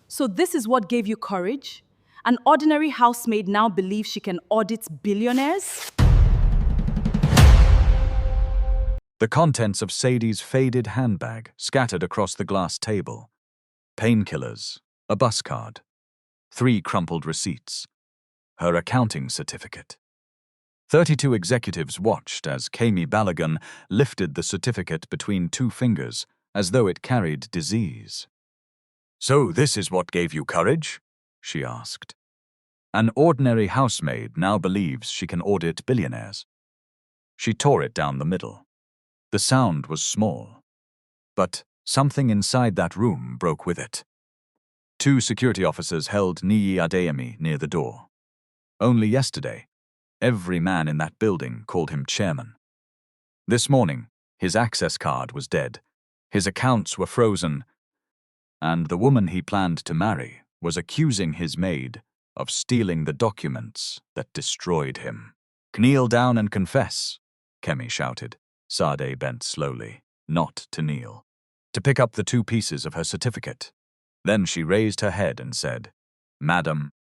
So this is what gave you courage? An ordinary housemaid now believes she can audit billionaires? The contents of Sade's faded handbag scattered across the glass table. Painkillers, a bus card, 3 crumpled receipts, her accounting certificate. 32 executives watched as Kemi Balagan lifted the certificate between 2 fingers as though it carried disease. "So this is what gave you courage?" she asked. An ordinary housemaid now believes she can audit billionaires. She tore it down the middle. The sound was small, but something inside that room broke with it. 2 security officers held Niyi Adeyemi near the door. Only yesterday, every man in that building called him chairman. This morning, his access card was dead, his accounts were frozen, and the woman he planned to marry was accusing his maid of stealing the documents that destroyed him. "Kneel down and confess," Kemi shouted. Sade bent slowly, not to kneel, to pick up the 2 pieces of her certificate. Then she raised her head and said, "Madam,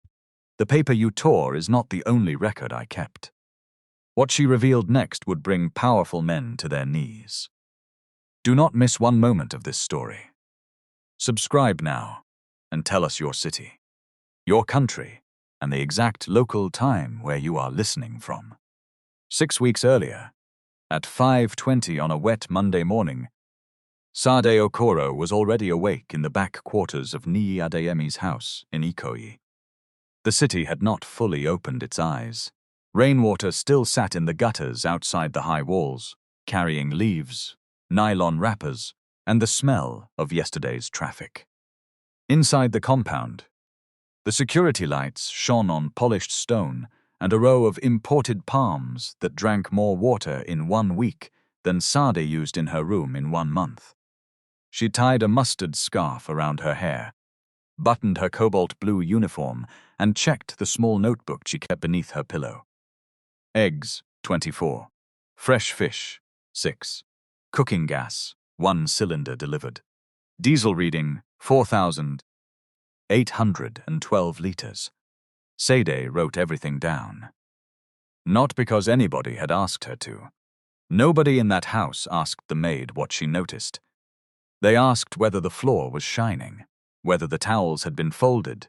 the paper you tore is not the only record I kept." What she revealed next would bring powerful men to their knees. Do not miss one moment of this story. Subscribe now and tell us your city, your country, and the exact local time where you are listening from. 6 weeks earlier, at 5:20 on a wet Monday morning, Sade Okoro was already awake in the back quarters of Niyi Adeyemi's house in Ikoyi. The city had not fully opened its eyes. Rainwater still sat in the gutters outside the high walls, carrying leaves, nylon wrappers, and the smell of yesterday's traffic. Inside the compound, the security lights shone on polished stone and a row of imported palms that drank more water in 1 week than Sade used in her room in 1 month. She tied a mustard scarf around her hair, buttoned her cobalt blue uniform, and checked the small notebook she kept beneath her pillow. Eggs, 24. Fresh fish, 6. Cooking gas, 1 cylinder delivered. Diesel reading, 4,812 liters. Sade wrote everything down. Not because anybody had asked her to. Nobody in that house asked the maid what she noticed. They asked whether the floor was shining, whether the towels had been folded,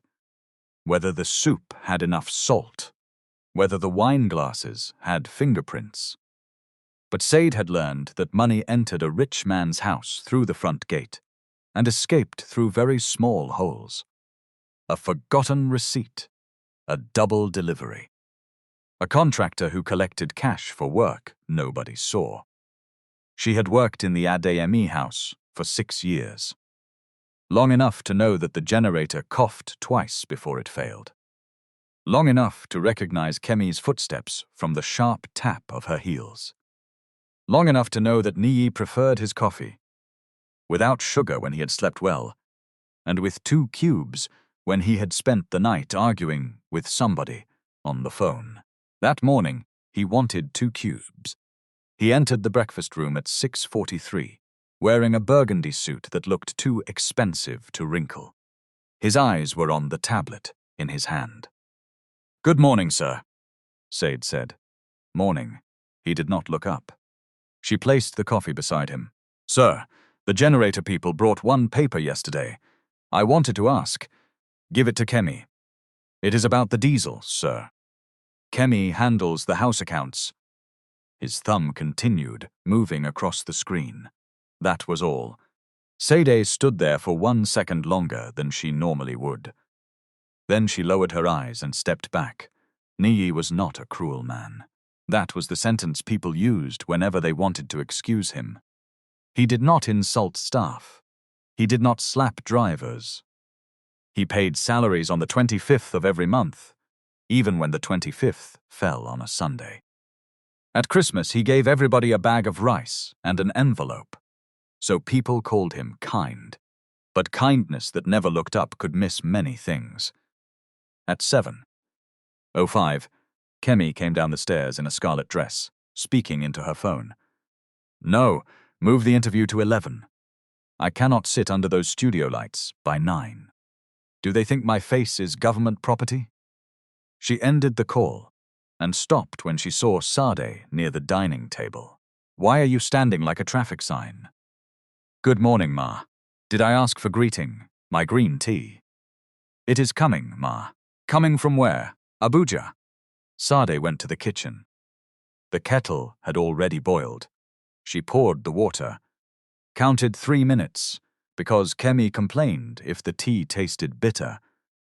whether the soup had enough salt, whether the wine glasses had fingerprints. But Sade had learned that money entered a rich man's house through the front gate and escaped through very small holes. A forgotten receipt, a double delivery. A contractor who collected cash for work nobody saw. She had worked in the Adeyemi house for 6 years. Long enough to know that the generator coughed twice before it failed. Long enough to recognize Kemi's footsteps from the sharp tap of her heels. Long enough to know that Niyi preferred his coffee, without sugar when he had slept well, and with 2 cubes when he had spent the night arguing with somebody on the phone. That morning, he wanted 2 cubes. He entered the breakfast room at 6:43, wearing a burgundy suit that looked too expensive to wrinkle. His eyes were on the tablet in his hand. "Good morning, sir," Sade said. Morning. He did not look up. She placed the coffee beside him. "Sir, the generator people brought 1 paper yesterday. I wanted to ask. Give it to Kemi. It is about the diesel, sir. Kemi handles the house accounts." His thumb continued, moving across the screen. That was all. Sade stood there for 1 second longer than she normally would. Then she lowered her eyes and stepped back. Niyi was not a cruel man. That was the sentence people used whenever they wanted to excuse him. He did not insult staff. He did not slap drivers. He paid salaries on the 25th of every month, even when the 25th fell on a Sunday. At Christmas, he gave everybody a bag of rice and an envelope. So people called him kind. But kindness that never looked up could miss many things. At 7:05, Kemi came down the stairs in a scarlet dress, speaking into her phone. "No, move the interview to 11. I cannot sit under those studio lights by 9. Do they think my face is government property? She ended the call and stopped when she saw Sade near the dining table. Why are you standing like a traffic sign? Good morning, Ma. Did I ask for greeting? My green tea. It is coming, Ma. Coming from where? Abuja. Sade went to the kitchen. The kettle had already boiled. She poured the water, counted 3 minutes, because Kemi complained if the tea tasted bitter,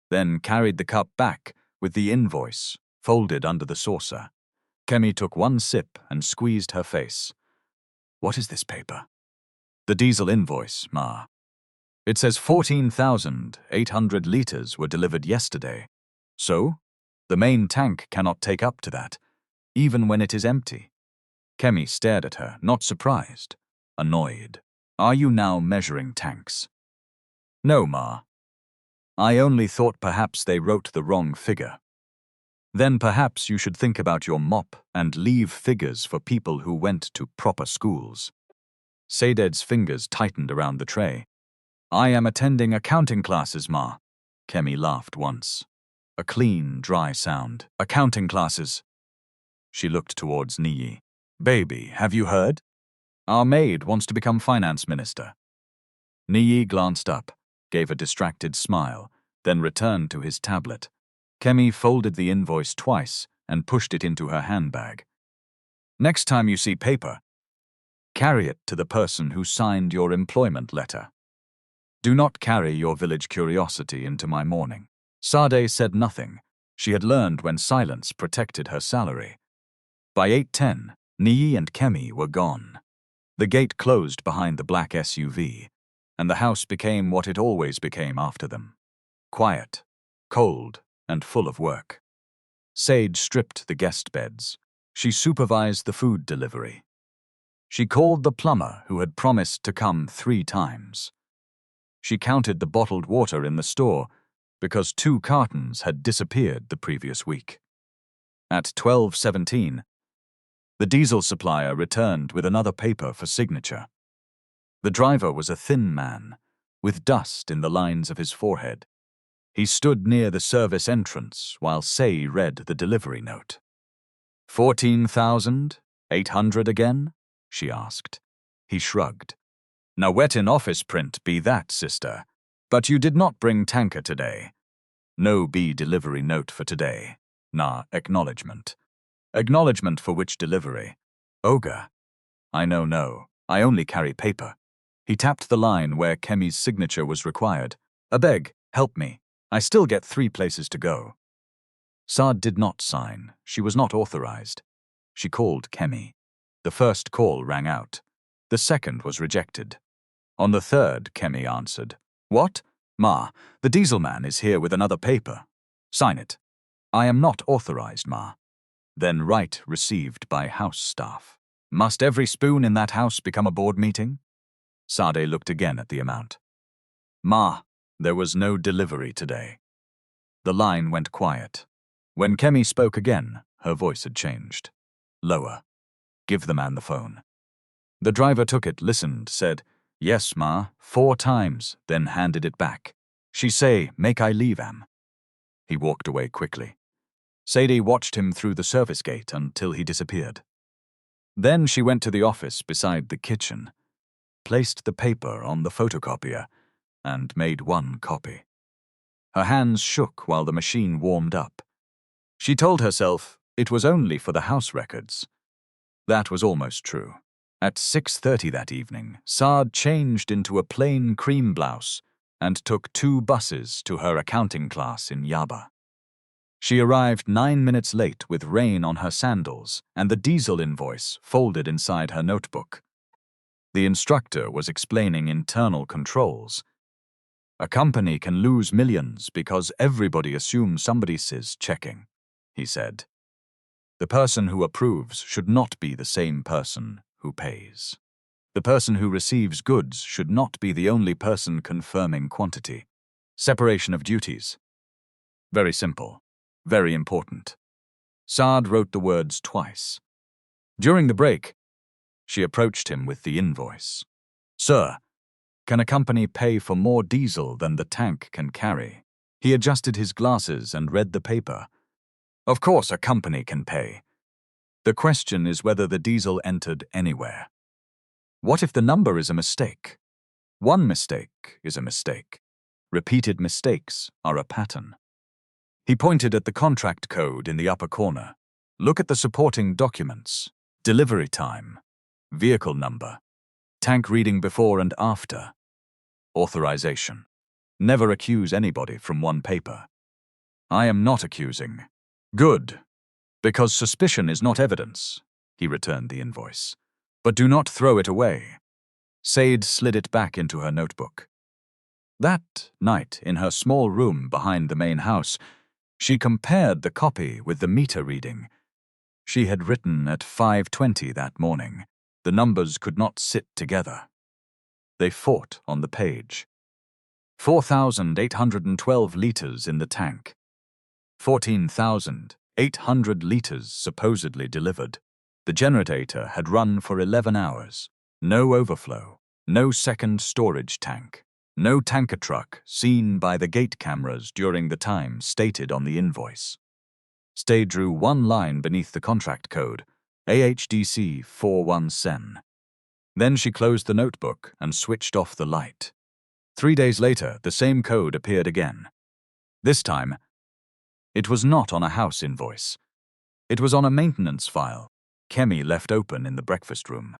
then carried the cup back with the invoice folded under the saucer. Kemi took one sip and squeezed her face. What is this paper? The diesel invoice, Ma. It says 14,800 liters were delivered yesterday. So, the main tank cannot take up to that, even when it is empty. Kemi stared at her, not surprised, annoyed. Are you now measuring tanks? No, Ma. I only thought perhaps they wrote the wrong figure. Then perhaps you should think about your mop and leave figures for people who went to proper schools. Sade's fingers tightened around the tray. I am attending accounting classes, Ma. Kemi laughed once. A clean, dry sound. Accounting classes. She looked towards Niyi. Baby, have you heard? Our maid wants to become finance minister. Niyi glanced up, gave a distracted smile, then returned to his tablet. Kemi folded the invoice twice and pushed it into her handbag. Next time you see paper, carry it to the person who signed your employment letter. Do not carry your village curiosity into my morning. Sade said nothing. She had learned when silence protected her salary. By 8:10, Niyi and Kemi were gone. The gate closed behind the black SUV, and the house became what it always became after them. Quiet, cold, and full of work. Sade stripped the guest beds. She supervised the food delivery. She called the plumber who had promised to come 3 times. She counted the bottled water in the store because 2 cartons had disappeared the previous week. At 12:17, the diesel supplier returned with another paper for signature. The driver was a thin man, with dust in the lines of his forehead. He stood near the service entrance while Say read the delivery note. 14,800 again? She asked. He shrugged. Now wet in office print be that, sister. But you did not bring tanker today. No B delivery note for today. Nah, acknowledgement. Acknowledgement for which delivery? Ogre. I know no. I only carry paper. He tapped the line where Kemi's signature was required. Abeg, help me. I still get 3 places to go. Sade did not sign. She was not authorized. She called Kemi. The first call rang out. The second was rejected. On the third, Kemi answered. What? Ma, the diesel man is here with another paper. Sign it. I am not authorized, Ma. Then write received by house staff. Must every spoon in that house become a board meeting? Sade looked again at the amount. Ma, there was no delivery today. The line went quiet. When Kemi spoke again, her voice had changed. Lower. Give the man the phone. The driver took it, listened, said, Yes, Ma, 4 times, then handed it back. She say, make I leave am. He walked away quickly. Sade watched him through the service gate until he disappeared. Then she went to the office beside the kitchen, placed the paper on the photocopier, and made 1 copy. Her hands shook while the machine warmed up. She told herself it was only for the house records. That was almost true. At 6:30 that evening, Sade changed into a plain cream blouse and took 2 buses to her accounting class in Yaba. She arrived 9 minutes late with rain on her sandals and the diesel invoice folded inside her notebook. The instructor was explaining internal controls. A company can lose millions because everybody assumes somebody is checking, he said. The person who approves should not be the same person who pays. The person who receives goods should not be the only person confirming quantity. Separation of duties. Very simple. Very important. Sade wrote the words twice. During the break, she approached him with the invoice. Sir, can a company pay for more diesel than the tank can carry? He adjusted his glasses and read the paper. Of course, a company can pay. The question is whether the diesel entered anywhere. What if the number is a mistake? One mistake is a mistake. Repeated mistakes are a pattern. He pointed at the contract code in the upper corner. Look at the supporting documents. Delivery time. Vehicle number. Tank reading before and after. Authorization. Never accuse anybody from one paper. I am not accusing. Good. Because suspicion is not evidence. He returned the invoice. But do not throw it away. Sade slid it back into her notebook. That night, in her small room behind the main house, she compared the copy with the meter reading. She had written at 5:20 that morning. The numbers could not sit together. They fought on the page. 4,812 liters in the tank. 14,800 liters supposedly delivered. The generator had run for 11 hours. No overflow. No second storage tank. No tanker truck seen by the gate cameras during the time stated on the invoice. Sade drew one line beneath the contract code, AHDC 41 Then she closed the notebook and switched off the light. 3 days later, the same code appeared again. This time, it was not on a house invoice. It was on a maintenance file Kemi left open in the breakfast room.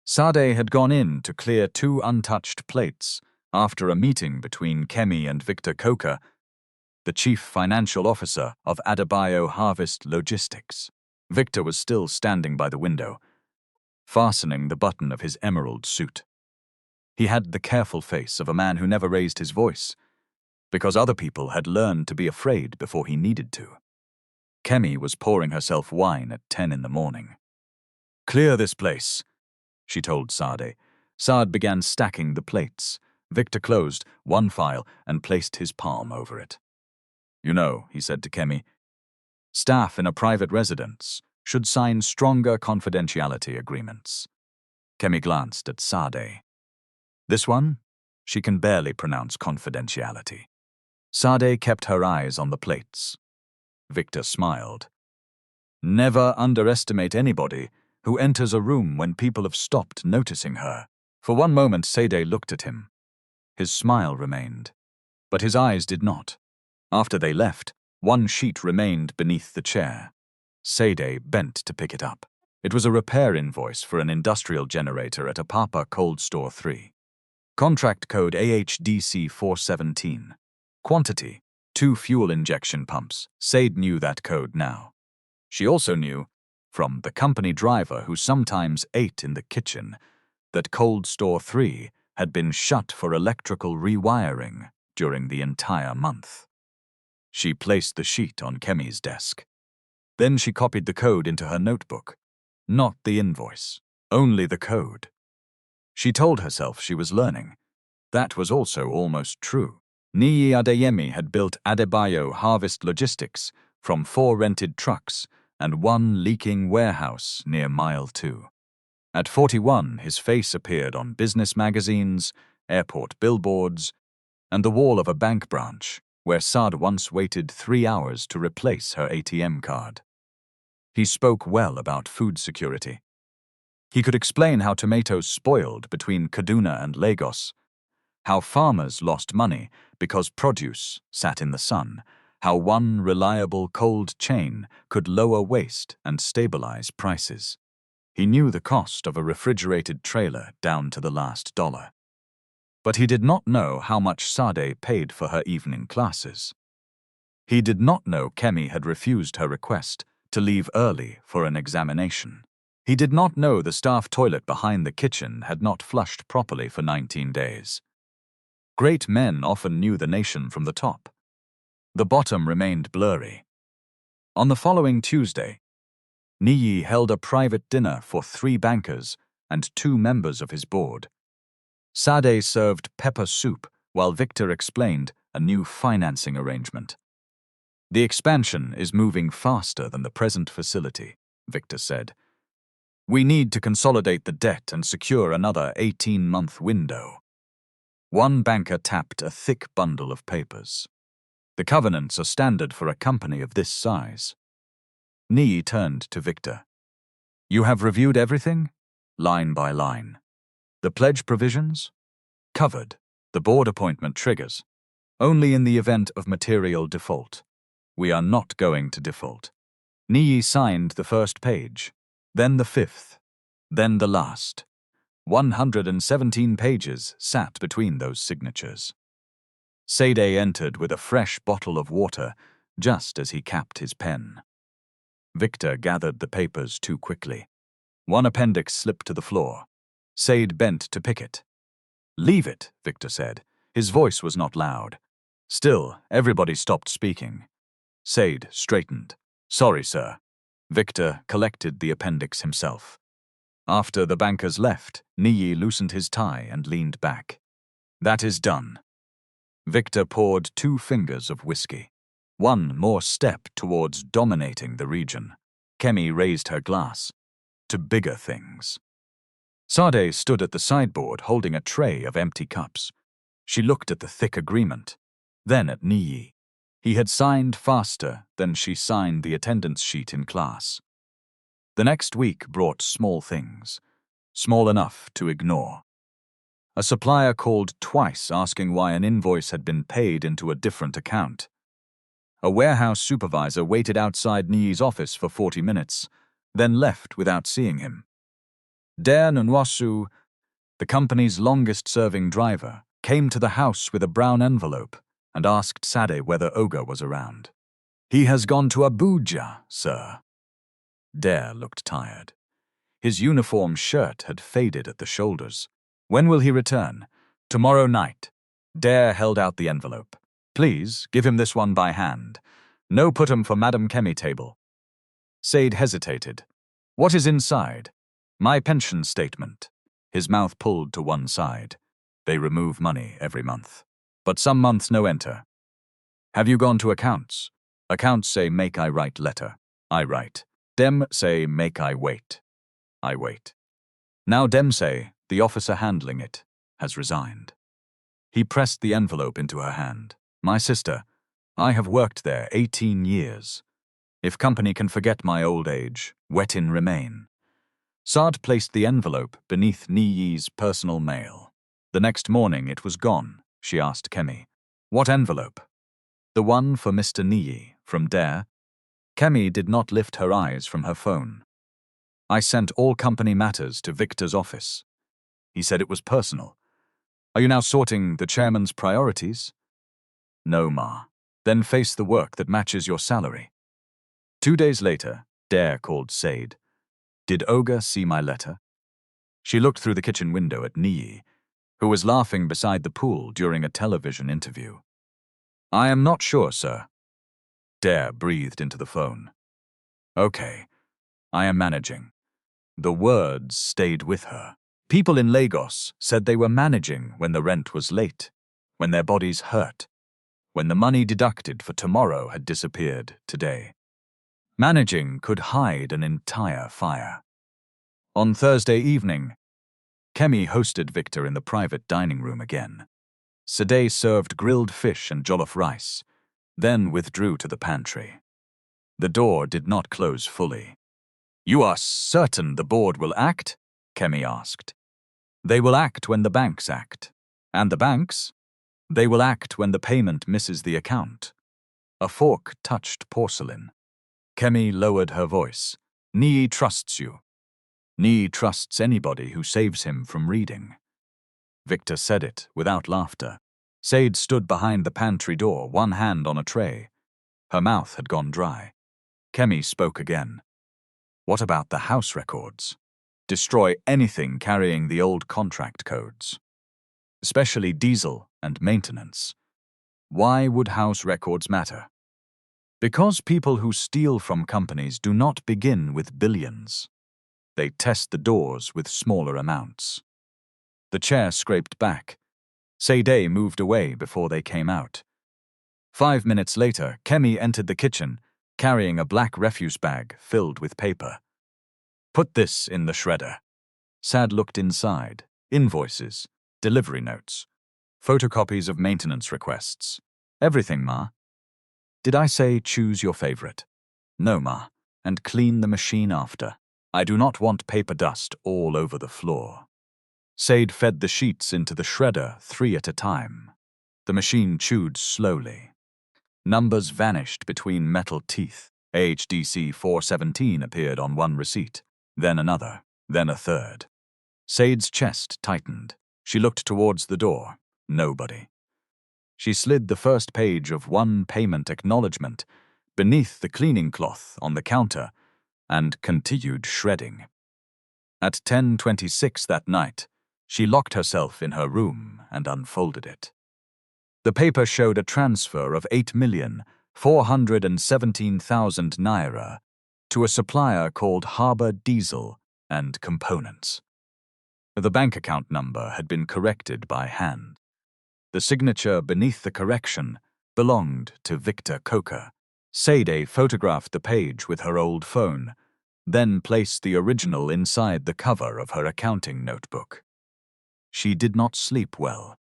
Sade had gone in to clear 2 untouched plates after a meeting between Kemi and Victor Coker, the chief financial officer of Adebayo Harvest Logistics. Victor was still standing by the window, fastening the button of his emerald suit. He had the careful face of a man who never raised his voice, because other people had learned to be afraid before he needed to. Kemi was pouring herself wine at 10 in the morning. Clear this place, she told Sade. Sade began stacking the plates. Victor closed one file and placed his palm over it. You know, he said to Kemi, staff in a private residence should sign stronger confidentiality agreements. Kemi glanced at Sade. This one? She can barely pronounce confidentiality. Sade kept her eyes on the plates. Victor smiled. Never underestimate anybody who enters a room when people have stopped noticing her. For one moment, Sade looked at him. His smile remained, but his eyes did not. After they left, one sheet remained beneath the chair. Sade bent to pick it up. It was a repair invoice for an industrial generator at Apapa Cold Store 3. Contract code AHDC 417. Quantity, 2 fuel injection pumps. Sade knew that code now. She also knew, from the company driver who sometimes ate in the kitchen, that Cold Store 3 had been shut for electrical rewiring during the entire month. She placed the sheet on Kemi's desk. Then she copied the code into her notebook. Not the invoice, only the code. She told herself she was learning. That was also almost true. Niyi Adeyemi had built Adebayo Harvest Logistics from 4 rented trucks and 1 leaking warehouse near Mile 2. At 41, his face appeared on business magazines, airport billboards, and the wall of a bank branch where Sade once waited 3 hours to replace her ATM card. He spoke well about food security. He could explain how tomatoes spoiled between Kaduna and Lagos, how farmers lost money because produce sat in the sun, how one reliable cold chain could lower waste and stabilize prices. He knew the cost of a refrigerated trailer down to the last dollar. But he did not know how much Sade paid for her evening classes. He did not know Kemi had refused her request to leave early for an examination. He did not know the staff toilet behind the kitchen had not flushed properly for 19 days. Great men often knew the nation from the top. The bottom remained blurry. On the following Tuesday, Niyi held a private dinner for 3 bankers and 2 members of his board. Sade served pepper soup while Victor explained a new financing arrangement. The expansion is moving faster than the present facility, Victor said. We need to consolidate the debt and secure another 18-month window. One banker tapped a thick bundle of papers. The covenants are standard for a company of this size. Niyi turned to Victor. You have reviewed everything? Line by line. The pledge provisions? Covered. The board appointment triggers. Only in the event of material default. We are not going to default. Niyi signed the first page, then the fifth, then the last. 117 pages sat between those signatures. Sade entered with a fresh bottle of water just as he capped his pen. Victor gathered the papers too quickly. One appendix slipped to the floor. Sade bent to pick it. Leave it, Victor said. His voice was not loud. Still, everybody stopped speaking. Sade straightened. Sorry, sir. Victor collected the appendix himself. After the bankers left, Niyi loosened his tie and leaned back. That is done. Victor poured 2 fingers of whiskey. One more step towards dominating the region. Kemi raised her glass. To bigger things. Sade stood at the sideboard holding a tray of empty cups. She looked at the thick agreement, then at Niyi. He had signed faster than she signed the attendance sheet in class. The next week brought small things, small enough to ignore. A supplier called twice asking why an invoice had been paid into a different account. A warehouse supervisor waited outside Niyi's office for 40 minutes, then left without seeing him. Der Nwasu, the company's longest-serving driver, came to the house with a brown envelope and asked Sade whether Oga was around. He has gone to Abuja, sir. Der looked tired. His uniform shirt had faded at the shoulders. When will he return? Tomorrow night. Der held out the envelope. Please, give him this one by hand. No put 'em for Madam Kemi table. Sade hesitated. What is inside? My pension statement. His mouth pulled to one side. They remove money every month. But some months no enter. Have you gone to accounts? Accounts say make I write letter. I write. Dem say make I wait. I wait. Now Dem say the officer handling it has resigned. He pressed the envelope into her hand. My sister, I have worked there 18 years. If company can forget my old age, wetin remain. Sade placed the envelope beneath Niyi's personal mail. The next morning it was gone. She asked Kemi. What envelope? The one for Mr. Niyi, from Der. Kemi did not lift her eyes from her phone. I sent all company matters to Victor's office. He said it was personal. Are you now sorting the chairman's priorities? No, ma. Then face the work that matches your salary. 2 days later, Der called Sade. Did Oga see my letter? She looked through the kitchen window at Niyi, who was laughing beside the pool during a television interview. I am not sure, sir. Der breathed into the phone. Okay, I am managing. The words stayed with her. People in Lagos said they were managing when the rent was late, when their bodies hurt, when the money deducted for tomorrow had disappeared today. Managing could hide an entire fire. On Thursday evening, Kemi hosted Victor in the private dining room again. Sade served grilled fish and jollof rice, then withdrew to the pantry. The door did not close fully. You are certain the board will act? Kemi asked. They will act when the banks act. And the banks? They will act when the payment misses the account. A fork touched porcelain. Kemi lowered her voice. Niyi trusts you. Niyi trusts anybody who saves him from reading. Victor said it without laughter. Sade stood behind the pantry door, one hand on a tray. Her mouth had gone dry. Kemi spoke again. What about the house records? Destroy anything carrying the old contract codes. Especially diesel and maintenance. Why would house records matter? Because people who steal from companies do not begin with billions. They test the doors with smaller amounts. The chair scraped back. Sade moved away before they came out. 5 minutes later, Kemi entered the kitchen, carrying a black refuse bag filled with paper. Put this in the shredder. Sade looked inside. Invoices, delivery notes, photocopies of maintenance requests. Everything, ma. Did I say choose your favorite? No, ma, and clean the machine after. I do not want paper dust all over the floor. Sade fed the sheets into the shredder 3 at a time. The machine chewed slowly. Numbers vanished between metal teeth. AHDC 417 appeared on one receipt, then another, then a third. Sade's chest tightened. She looked towards the door. Nobody. She slid the first page of one payment acknowledgement beneath the cleaning cloth on the counter and continued shredding. At 10:26 that night, she locked herself in her room and unfolded it. The paper showed a transfer of 8,417,000 naira to a supplier called Harbour Diesel and Components. The bank account number had been corrected by hand. The signature beneath the correction belonged to Victor Coker. Sade photographed the page with her old phone, then placed the original inside the cover of her accounting notebook. She did not sleep well.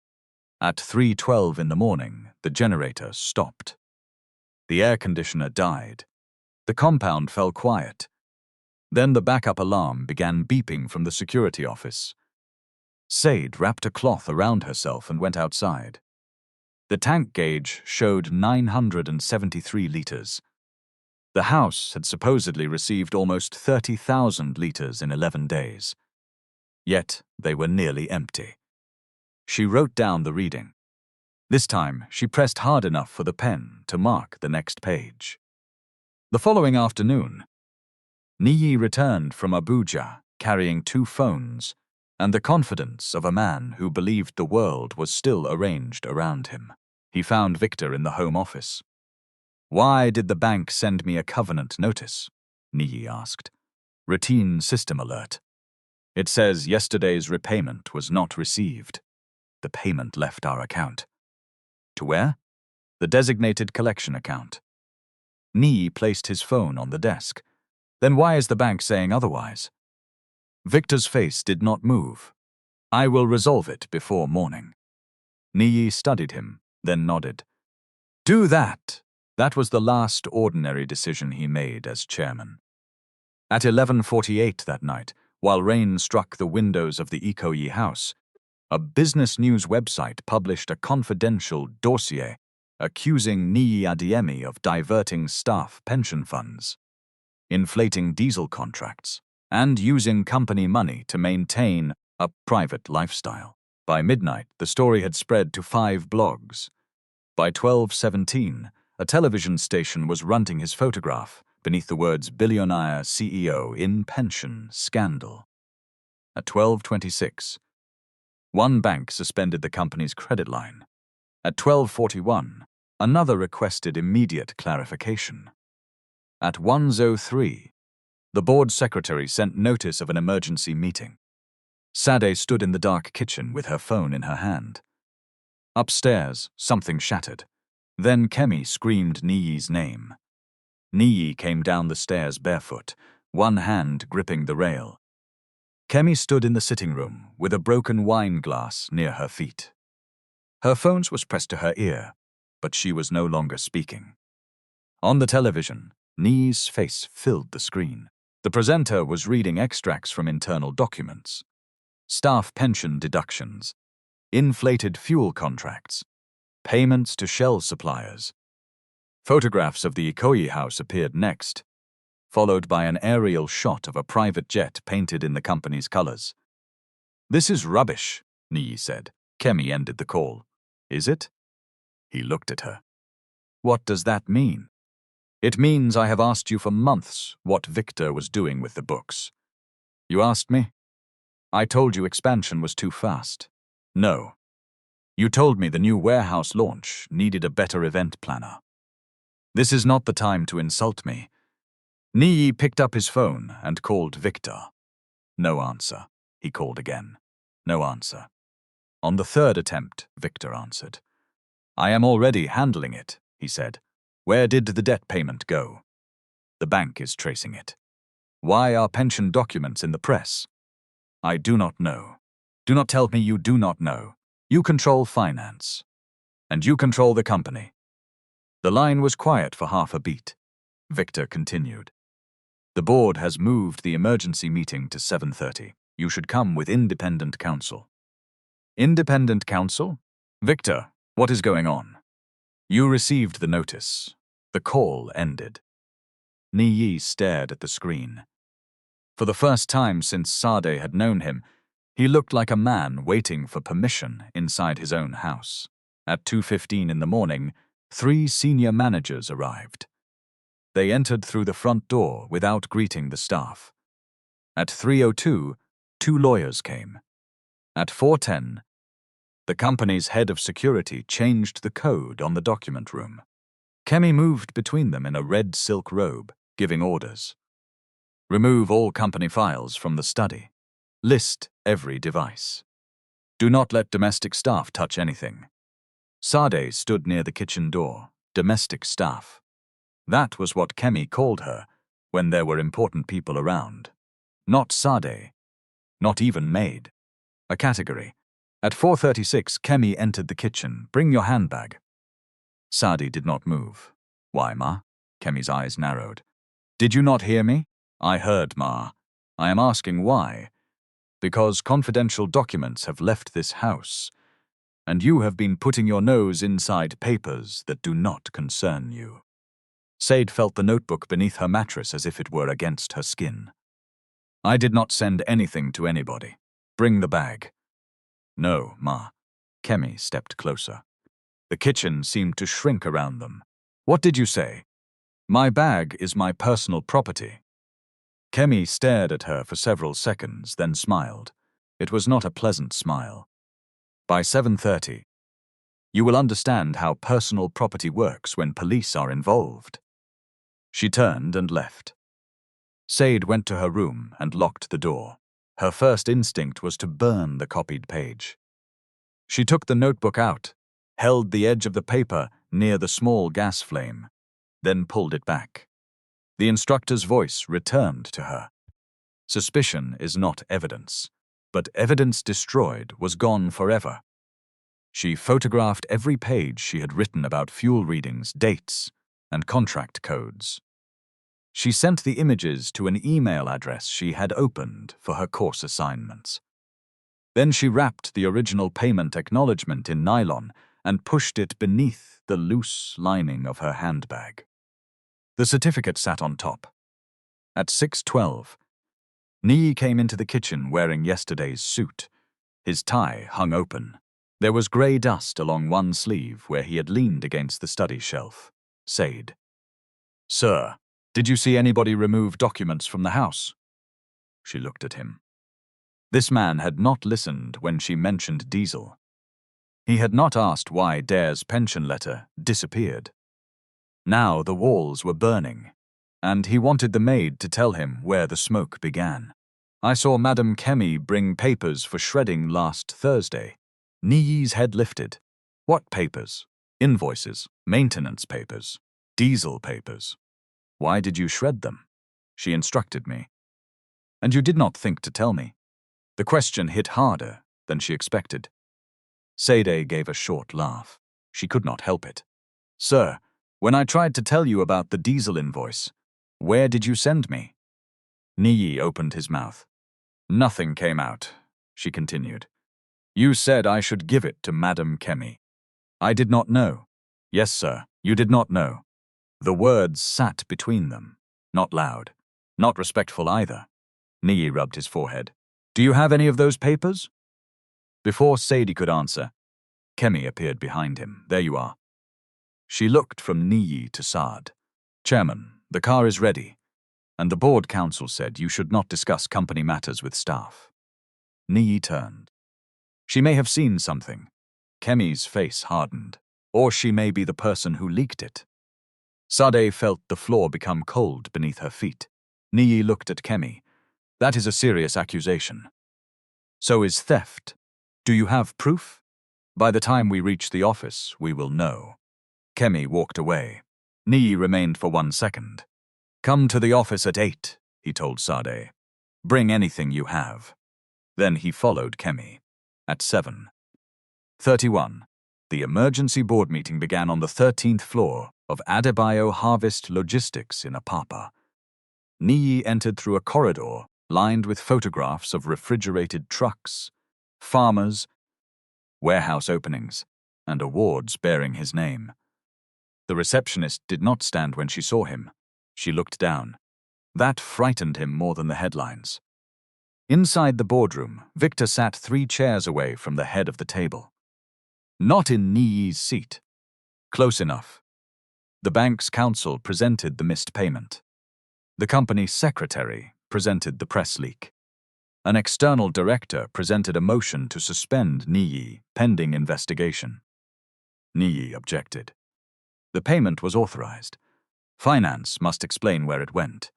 At 3:12 in the morning, the generator stopped. The air conditioner died. The compound fell quiet. Then the backup alarm began beeping from the security office. Sade wrapped a cloth around herself and went outside. The tank gauge showed 973 liters. The house had supposedly received almost 30,000 liters in 11 days. Yet they were nearly empty. She wrote down the reading. This time, she pressed hard enough for the pen to mark the next page. The following afternoon, Niyi returned from Abuja carrying 2 phones and the confidence of a man who believed the world was still arranged around him. He found Victor in the Home Office. "Why did the bank send me a covenant notice?" Niyi asked. "Routine system alert. It says yesterday's repayment was not received. The payment left our account." "To where?" "The designated collection account." Niyi placed his phone on the desk. "Then why is the bank saying otherwise?" Victor's face did not move. "I will resolve it before morning." Niyi studied him, then nodded. "Do that." That was the last ordinary decision he made as chairman. At 11:48 that night, while rain struck the windows of the Ikoyi house, a business news website published a confidential dossier accusing Niyi Adeyemi of diverting staff pension funds, inflating diesel contracts, and using company money to maintain a private lifestyle. By midnight, the story had spread to 5 blogs. By 12:17, a television station was running his photograph beneath the words "Billionaire CEO in pension scandal." At 12:26, one bank suspended the company's credit line. At 12:41, another requested immediate clarification. At 1:03, the board secretary sent notice of an emergency meeting. Sade stood in the dark kitchen with her phone in her hand. Upstairs, something shattered. Then Kemi screamed Niyi's name. Niyi came down the stairs barefoot, one hand gripping the rail. Kemi stood in the sitting room with a broken wine glass near her feet. Her phone was pressed to her ear, but she was no longer speaking. On the television, Niyi's face filled the screen. The presenter was reading extracts from internal documents. Staff pension deductions, inflated fuel contracts, payments to shell suppliers. Photographs of the Ikoyi house appeared next, followed by an aerial shot of a private jet painted in the company's colors. "This is rubbish," Niyi said. Kemi ended the call. "Is it?" He looked at her. "What does that mean?" "It means I have asked you for months what Victor was doing with the books. You asked me? I told you expansion was too fast. No. You told me the new warehouse launch needed a better event planner. This is not the time to insult me." Niyi picked up his phone and called Victor. No answer. He called again. No answer. On the 3rd attempt, Victor answered. "I am already handling it," he said. "Where did the debt payment go?" "The bank is tracing it." "Why are pension documents in the press?" "I do not know." "Do not tell me you do not know. You control finance. And you control the company. The line was quiet for half a beat. Victor continued. The board has moved the emergency meeting to 7:30. You should come with independent counsel. Independent counsel? Victor, what is going on? You received the notice. The call ended. Niyi stared at the screen. For the first time since Sade had known him, he looked like a man waiting for permission inside his own house. At 2:15 in the morning, 3 senior managers arrived. They entered through the front door without greeting the staff. At 3:02, 2 lawyers came. At 4:10, the company's head of security changed the code on the document room. Kemi moved between them in a red silk robe, giving orders. Remove all company files from the study. List every device. Do not let domestic staff touch anything. Sade stood near the kitchen door. Domestic staff. That was what Kemi called her when there were important people around. Not Sade. Not even Maid. A category. At 4:36, Kemi entered the kitchen. Bring your handbag. Sade did not move. Why, Ma? Kemi's eyes narrowed. Did you not hear me? I heard, Ma. I am asking why. Because confidential documents have left this house, and you have been putting your nose inside papers that do not concern you. Sade felt the notebook beneath her mattress as if it were against her skin. I did not send anything to anybody. Bring the bag. No, Ma. Kemi stepped closer. The kitchen seemed to shrink around them. What did you say? My bag is my personal property. Kemi stared at her for several seconds, then smiled. It was not a pleasant smile. By 7:30, you will understand how personal property works when police are involved. She turned and left. Sade went to her room and locked the door. Her first instinct was to burn the copied page. She took the notebook out, held the edge of the paper near the small gas flame, then pulled it back. The instructor's voice returned to her. Suspicion is not evidence, but evidence destroyed was gone forever. She photographed every page she had written about fuel readings, dates, and contract codes. She sent the images to an email address she had opened for her course assignments. Then she wrapped the original payment acknowledgement in nylon and pushed it beneath the loose lining of her handbag. The certificate sat on top. At 6:12, Niyi came into the kitchen wearing yesterday's suit. His tie hung open. There was grey dust along one sleeve where he had leaned against the study shelf. Sade. Sir, did you see anybody remove documents from the house? She looked at him. This man had not listened when she mentioned Diesel. He had not asked why Dare's pension letter disappeared. Now the walls were burning, and he wanted the maid to tell him where the smoke began. I saw Madam Kemi bring papers for shredding last Thursday. Niyi's head lifted. What papers? Invoices, maintenance papers, Diesel papers. Why did you shred them? She instructed me. And you did not think to tell me. The question hit harder than she expected. Sade gave a short laugh. She could not help it. Sir, when I tried to tell you about the Diesel invoice, where did you send me? Niyi opened his mouth. Nothing came out, she continued. You said I should give it to Madam Kemi. I did not know. Yes, sir, you did not know. The words sat between them, not loud, not respectful either. Niyi rubbed his forehead. Do you have any of those papers? Before Sade could answer, Kemi appeared behind him. There you are. She looked from Niyi to Sade. Chairman, the car is ready, and the board council said you should not discuss company matters with staff. Niyi turned. She may have seen something. Kemi's face hardened. Or she may be the person who leaked it. Sade felt the floor become cold beneath her feet. Niyi looked at Kemi. That is a serious accusation. So is theft. Do you have proof? By the time we reach the office, we will know. Kemi walked away. Niyi remained for 1 second. Come to the office at 8, he told Sade. Bring anything you have. Then he followed Kemi. At 7:31, the emergency board meeting began on the 13th floor of Adebayo Harvest Logistics in Apapa. Niyi entered through a corridor lined with photographs of refrigerated trucks, farmers, warehouse openings, and awards bearing his name. The receptionist did not stand when she saw him. She looked down. That frightened him more than the headlines. Inside the boardroom, Victor sat 3 chairs away from the head of the table. Not in Niyi's seat. Close enough. The bank's counsel presented the missed payment. The company's secretary presented the press leak. An external director presented a motion to suspend Niyi pending investigation. Niyi objected. The payment was authorized. Finance must explain where it went.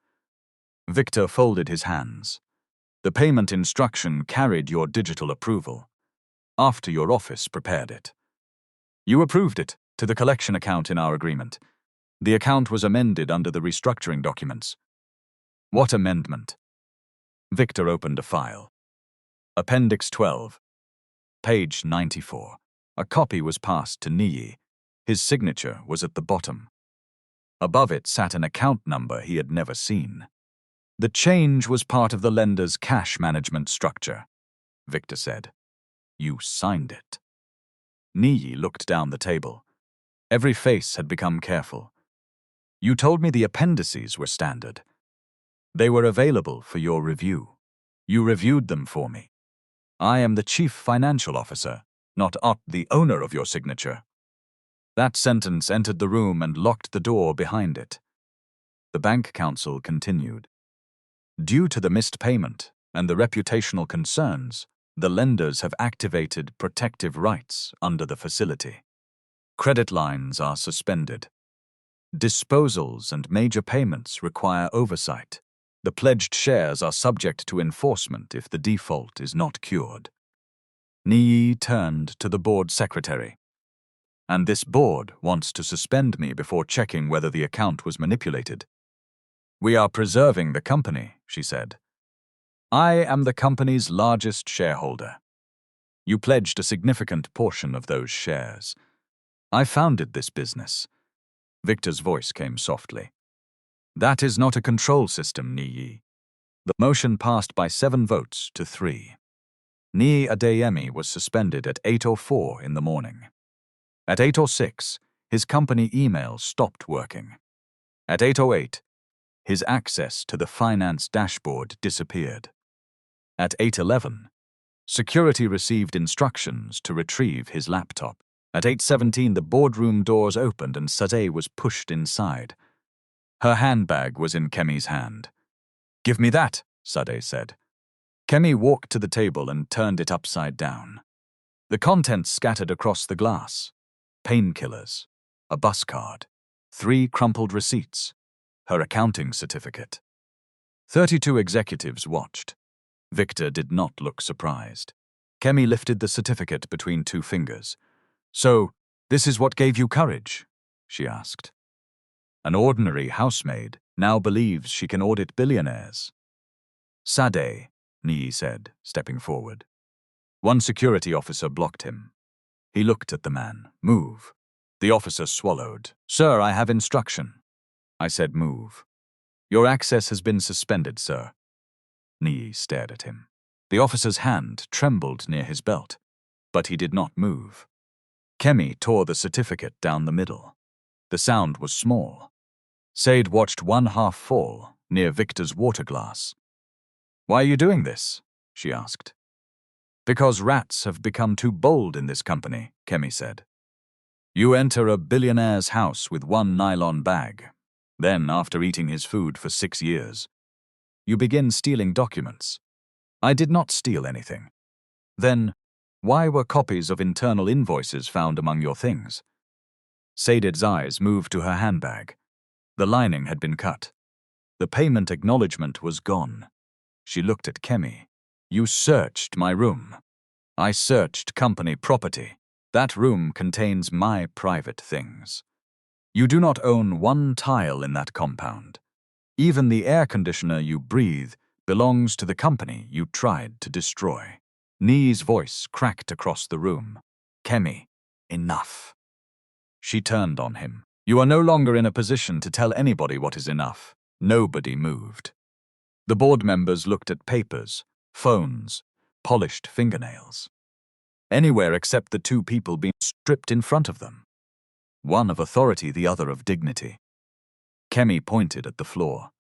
Victor folded his hands. The payment instruction carried your digital approval, after your office prepared it. You approved it to the collection account in our agreement. The account was amended under the restructuring documents. What amendment? Victor opened a file. Appendix 12. Page 94. A copy was passed to Niyi. His signature was at the bottom. Above it sat an account number he had never seen. The change was part of the lender's cash management structure, Victor said. You signed it. Niyi looked down the table. Every face had become careful. You told me the appendices were standard. They were available for your review. You reviewed them for me. I am the chief financial officer, not the owner of your signature. That sentence entered the room and locked the door behind it. The bank counsel continued. Due to the missed payment and the reputational concerns, the lenders have activated protective rights under the facility. Credit lines are suspended. Disposals and major payments require oversight. The pledged shares are subject to enforcement if the default is not cured. Niyi turned to the board secretary. And this board wants to suspend me before checking whether the account was manipulated. We are preserving the company, she said. I am the company's largest shareholder. You pledged a significant portion of those shares. I founded this business. Victor's voice came softly. That is not a control system, Niyi. The motion passed by 7 votes to 3. Niyi Adeyemi was suspended at 8:04 in the morning. At 8:06, his company email stopped working. At 8:08, his access to the finance dashboard disappeared. At 8:11, security received instructions to retrieve his laptop. At 8:17, the boardroom doors opened and Sade was pushed inside. Her handbag was in Kemi's hand. Give me that, Sade said. Kemi walked to the table and turned it upside down. The contents scattered across the glass. Painkillers, a bus card, 3 crumpled receipts, her accounting certificate. 32 executives watched. Victor did not look surprised. Kemi lifted the certificate between 2 fingers. So, this is what gave you courage? She asked. An ordinary housemaid now believes she can audit billionaires. Sade, Niyi said, stepping forward. One security officer blocked him. He looked at the man. Move. The officer swallowed. Sir, I have instruction. I said move. Your access has been suspended, sir. Niyi stared at him. The officer's hand trembled near his belt, but he did not move. Kemi tore the certificate down the middle. The sound was small. Sade watched one half fall near Victor's water glass. Why are you doing this? She asked. Because rats have become too bold in this company, Kemi said. You enter a billionaire's house with 1 nylon bag. Then, after eating his food for 6 years, you begin stealing documents. I did not steal anything. Then, why were copies of internal invoices found among your things? Sade's eyes moved to her handbag. The lining had been cut. The payment acknowledgement was gone. She looked at Kemi. You searched my room. I searched company property. That room contains my private things. You do not own 1 tile in that compound. Even the air conditioner you breathe belongs to the company you tried to destroy. Niyi's voice cracked across the room. Kemi, enough. She turned on him. You are no longer in a position to tell anybody what is enough. Nobody moved. The board members looked at papers, phones, polished fingernails. Anywhere except the two people being stripped in front of them. One of authority, the other of dignity. Kemi pointed at the floor.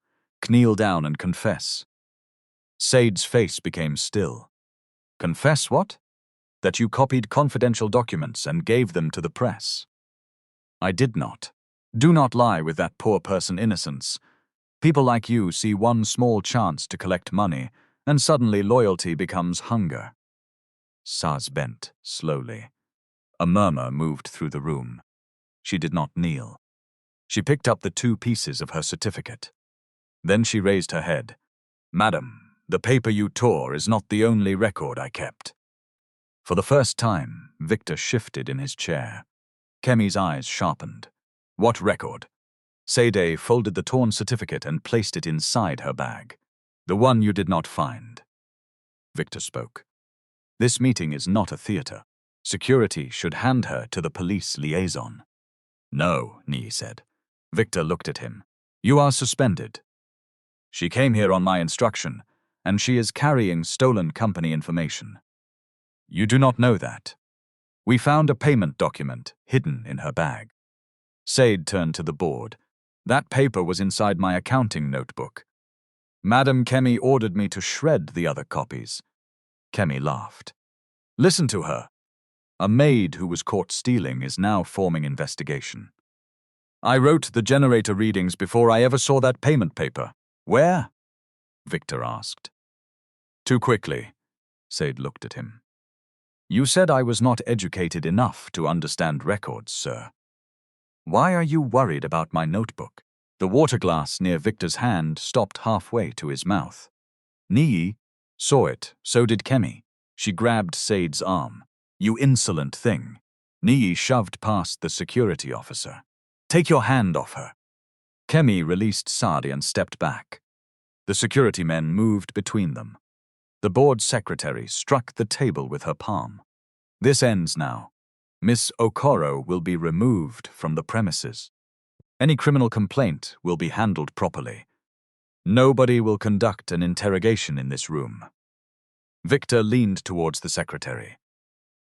Kneel down and confess. Sade's face became still. Confess what? That you copied confidential documents and gave them to the press. I did not. Do not lie with that poor person innocence. People like you see one small chance to collect money, and suddenly loyalty becomes hunger. Saz bent, slowly. A murmur moved through the room. She did not kneel. She picked up the two pieces of her certificate. Then she raised her head. Madam, the paper you tore is not the only record I kept. For the first time, Victor shifted in his chair. Kemi's eyes sharpened. What record? Sade folded the torn certificate and placed it inside her bag. The one you did not find. Victor spoke. This meeting is not a theater. Security should hand her to the police liaison. No, Niyi said. Victor looked at him. You are suspended. She came here on my instruction, and she is carrying stolen company information. You do not know that. We found a payment document hidden in her bag. Sade turned to the board. That paper was inside my accounting notebook. Madam Kemi ordered me to shred the other copies. Kemi laughed. Listen to her. A maid who was caught stealing is now forming investigation. I wrote the generator readings before I ever saw that payment paper. Where? Victor asked. Too quickly. Sade looked at him. You said I was not educated enough to understand records, sir. Why are you worried about my notebook? The water glass near Victor's hand stopped halfway to his mouth. Niyi saw it, so did Kemi. She grabbed Sade's arm. You insolent thing. Niyi shoved past the security officer. Take your hand off her. Kemi released Sade and stepped back. The security men moved between them. The board secretary struck the table with her palm. This ends now. Miss Okoro will be removed from the premises. Any criminal complaint will be handled properly. Nobody will conduct an interrogation in this room. Victor leaned towards the secretary.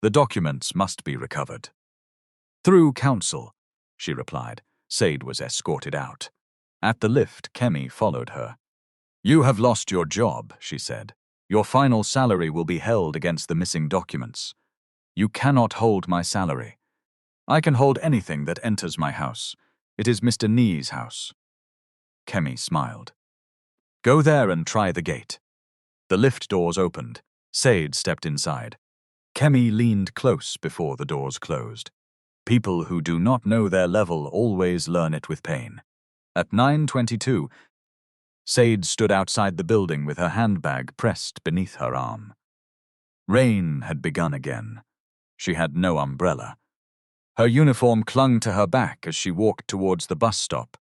The documents must be recovered. Through counsel, she replied. Sade was escorted out. At the lift, Kemi followed her. You have lost your job, she said. Your final salary will be held against the missing documents. You cannot hold my salary. I can hold anything that enters my house. It is Mr. Niyi's house. Kemi smiled. Go there and try the gate. The lift doors opened. Sade stepped inside. Kemi leaned close before the doors closed. People who do not know their level always learn it with pain. At 9:22, Sade stood outside the building with her handbag pressed beneath her arm. Rain had begun again. She had no umbrella. Her uniform clung to her back as she walked towards the bus stop,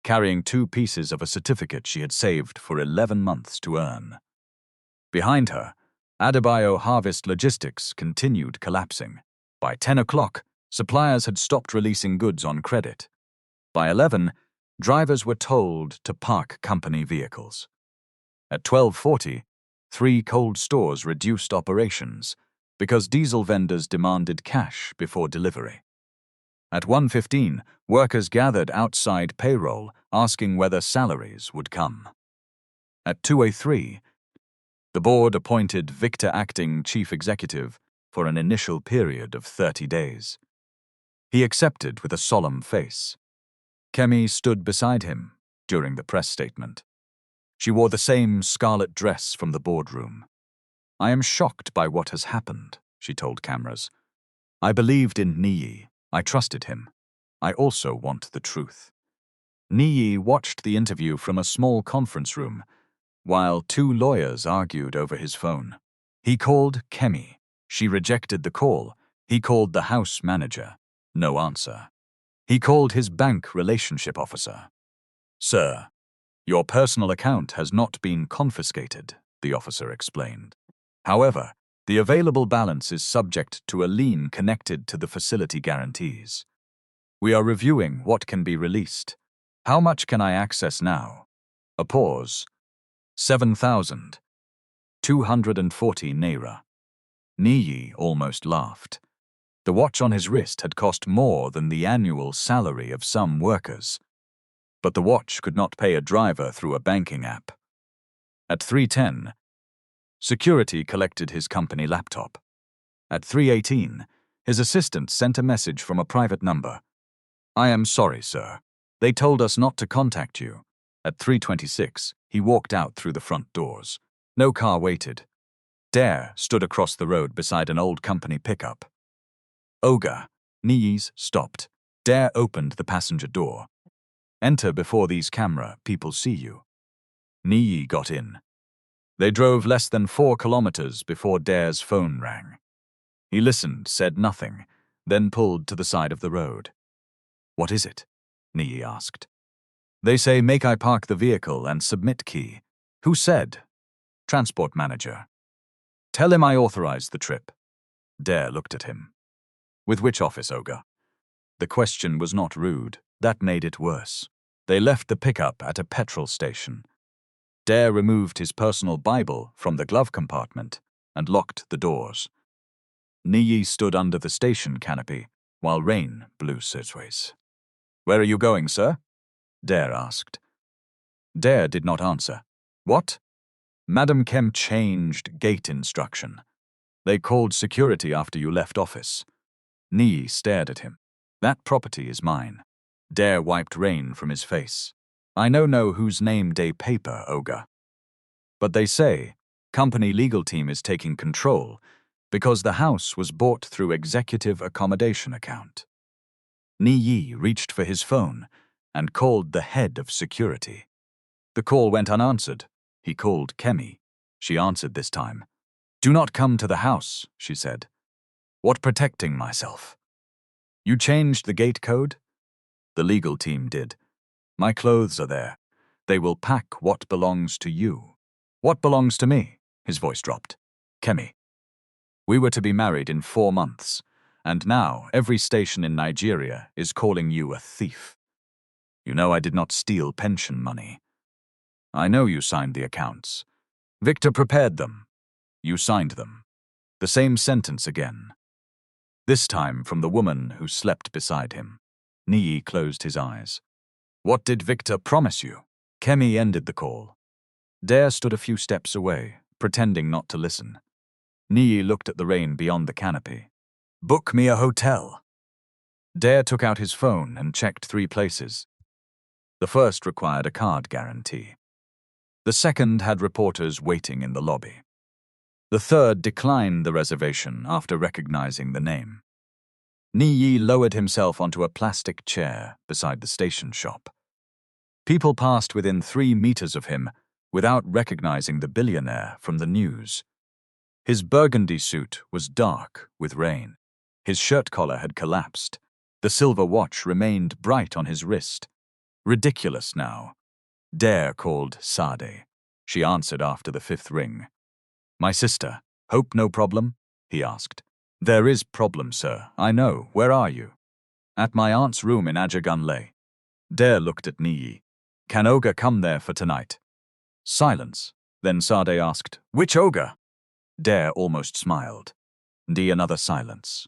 carrying two pieces of a certificate she had saved for 11 months to earn. Behind her, Adebayo Harvest Logistics continued collapsing. By 10 o'clock, suppliers had stopped releasing goods on credit. By 11, drivers were told to park company vehicles. At 12:40, 3 cold stores reduced operations because diesel vendors demanded cash before delivery. At 1:15, workers gathered outside payroll asking whether salaries would come. At 2:03, the board appointed Victor acting chief executive for an initial period of 30 days. He accepted with a solemn face. Kemi stood beside him during the press statement. She wore the same scarlet dress from the boardroom. I am shocked by what has happened, she told cameras. I believed in Niyi. I trusted him. I also want the truth. Niyi watched the interview from a small conference room, while 2 lawyers argued over his phone. He called Kemi. She rejected the call. He called the house manager. No answer. He called his bank relationship officer. Sir, your personal account has not been confiscated, the officer explained. However, the available balance is subject to a lien connected to the facility guarantees. We are reviewing what can be released. How much can I access now? A pause. 7,240 naira. Niyi almost laughed. The watch on his wrist had cost more than the annual salary of some workers. But the watch could not pay a driver through a banking app. At 3:10, security collected his company laptop. At 3:18, his assistant sent a message from a private number. I am sorry, sir. They told us not to contact you. At 3:26, he walked out through the front doors. No car waited. Dare stood across the road beside an old company pickup. Oga, Niyi's stopped. Dare opened the passenger door. Enter before these camera people see you. Niyi got in. They drove less than 4 kilometers before Dare's phone rang. He listened, said nothing, then pulled to the side of the road. What is it? Niyi asked. They say make I park the vehicle and submit key. Who said? Transport manager. Tell him I authorized the trip. Dare looked at him. With which office, Oga? The question was not rude. That made it worse. They left the pickup at a petrol station. Dare removed his personal Bible from the glove compartment and locked the doors. Niyi stood under the station canopy while rain blew sideways. Where are you going, sir? Dare asked. Dare did not answer. What? Madam Kem changed gate instruction. They called security after you left office. Niyi stared at him. That property is mine. Dare wiped rain from his face. I know whose name day paper, Oga. But they say, company legal team is taking control because the house was bought through executive accommodation account. Niyi reached for his phone and called the head of security. The call went unanswered. He called Kemi. She answered this time. Do not come to the house, she said. What protecting myself? You changed the gate code? The legal team did. My clothes are there. They will pack what belongs to you. What belongs to me? His voice dropped. Kemi. We were to be married in 4 months, and now every station in Nigeria is calling you a thief. You know I did not steal pension money. I know you signed the accounts. Victor prepared them. You signed them. The same sentence again. This time from the woman who slept beside him. Niyi closed his eyes. What did Victor promise you? Kemi ended the call. Dare stood a few steps away, pretending not to listen. Niyi looked at the rain beyond the canopy. Book me a hotel. Dare took out his phone and checked 3 places. The first required a card guarantee. The second had reporters waiting in the lobby. The third declined the reservation after recognizing the name. Niyi lowered himself onto a plastic chair beside the station shop. People passed within 3 meters of him without recognizing the billionaire from the news. His burgundy suit was dark with rain. His shirt collar had collapsed. The silver watch remained bright on his wrist. Ridiculous now. Dare called Sade. She answered after the 5th ring. My sister. Hope no problem? He asked. There is problem, sir. I know. Where are you? At my aunt's room in Ajagunle. Dare looked at Niyi. Can Oga come there for tonight? Silence. Then Sade asked, Which Oga? Dare almost smiled. Another silence.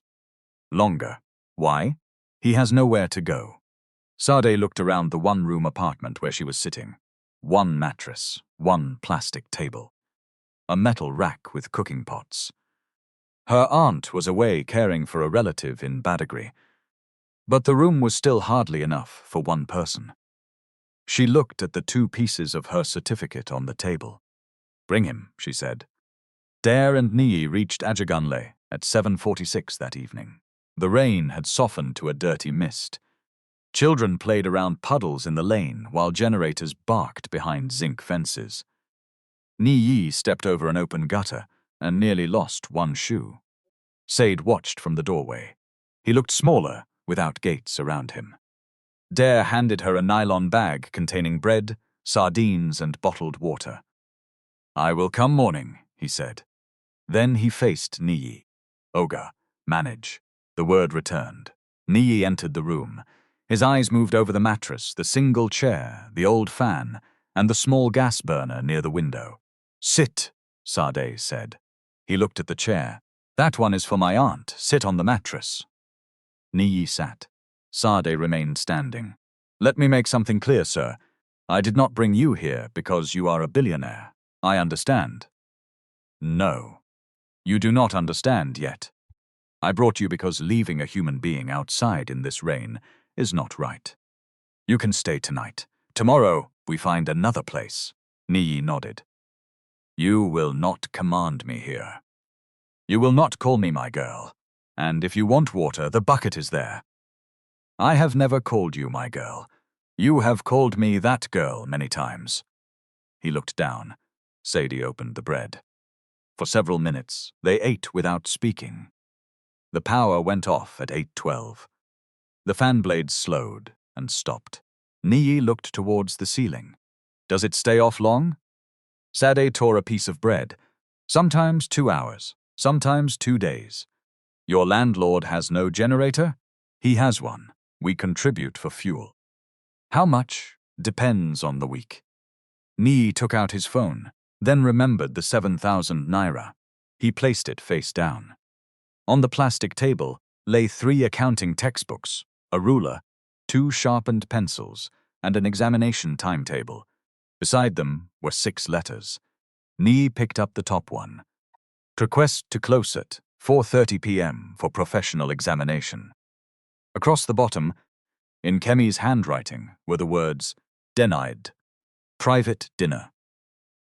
Longer. Why? He has nowhere to go. Sade looked around the 1-room apartment where she was sitting. 1 mattress, 1 plastic table. A metal rack with cooking pots. Her aunt was away caring for a relative in Badagry, but the room was still hardly enough for 1 person. She looked at the 2 pieces of her certificate on the table. Bring him, she said. Dare and Niyi reached Ajagunle at 7:46 that evening. The rain had softened to a dirty mist. Children played around puddles in the lane while generators barked behind zinc fences. Niyi stepped over an open gutter and nearly lost 1 shoe. Sade watched from the doorway. He looked smaller, without gates around him. Dare handed her a nylon bag containing bread, sardines, and bottled water. I will come morning, he said. Then he faced Niyi. Oga, manage. The word returned. Niyi entered the room. His eyes moved over the mattress, the single chair, the old fan, and the small gas burner near the window. "Sit," Sade said. He looked at the chair. "That one is for my aunt. Sit on the mattress." Niyi sat. Sade remained standing. "Let me make something clear, sir. I did not bring you here because you are a billionaire. I understand." "No. You do not understand yet. I brought you because leaving a human being outside in this rain is not right. You can stay tonight. Tomorrow, we find another place." Niyi nodded. "You will not command me here. You will not call me my girl. And if you want water, the bucket is there. I have never called you my girl. You have called me that girl many times." He looked down. Sade opened the bread. For several minutes, they ate without speaking. The power went off at 8:12. The fan blades slowed and stopped. Niyi looked towards the ceiling. "Does it stay off long?" Sade tore a piece of bread. "Sometimes 2 hours, sometimes 2 days. Your landlord has no generator? He has one. We contribute for fuel." "How much?" "Depends on the week." Niyi took out his phone, then remembered the 7,000 naira. He placed it face down. On the plastic table lay 3 accounting textbooks, a ruler, 2 sharpened pencils, and an examination timetable. Beside them were 6 letters. Niyi picked up the top one. "Request to close at 4:30 p.m. for professional examination." Across the bottom, in Kemi's handwriting, were the words, "Denied. Private dinner."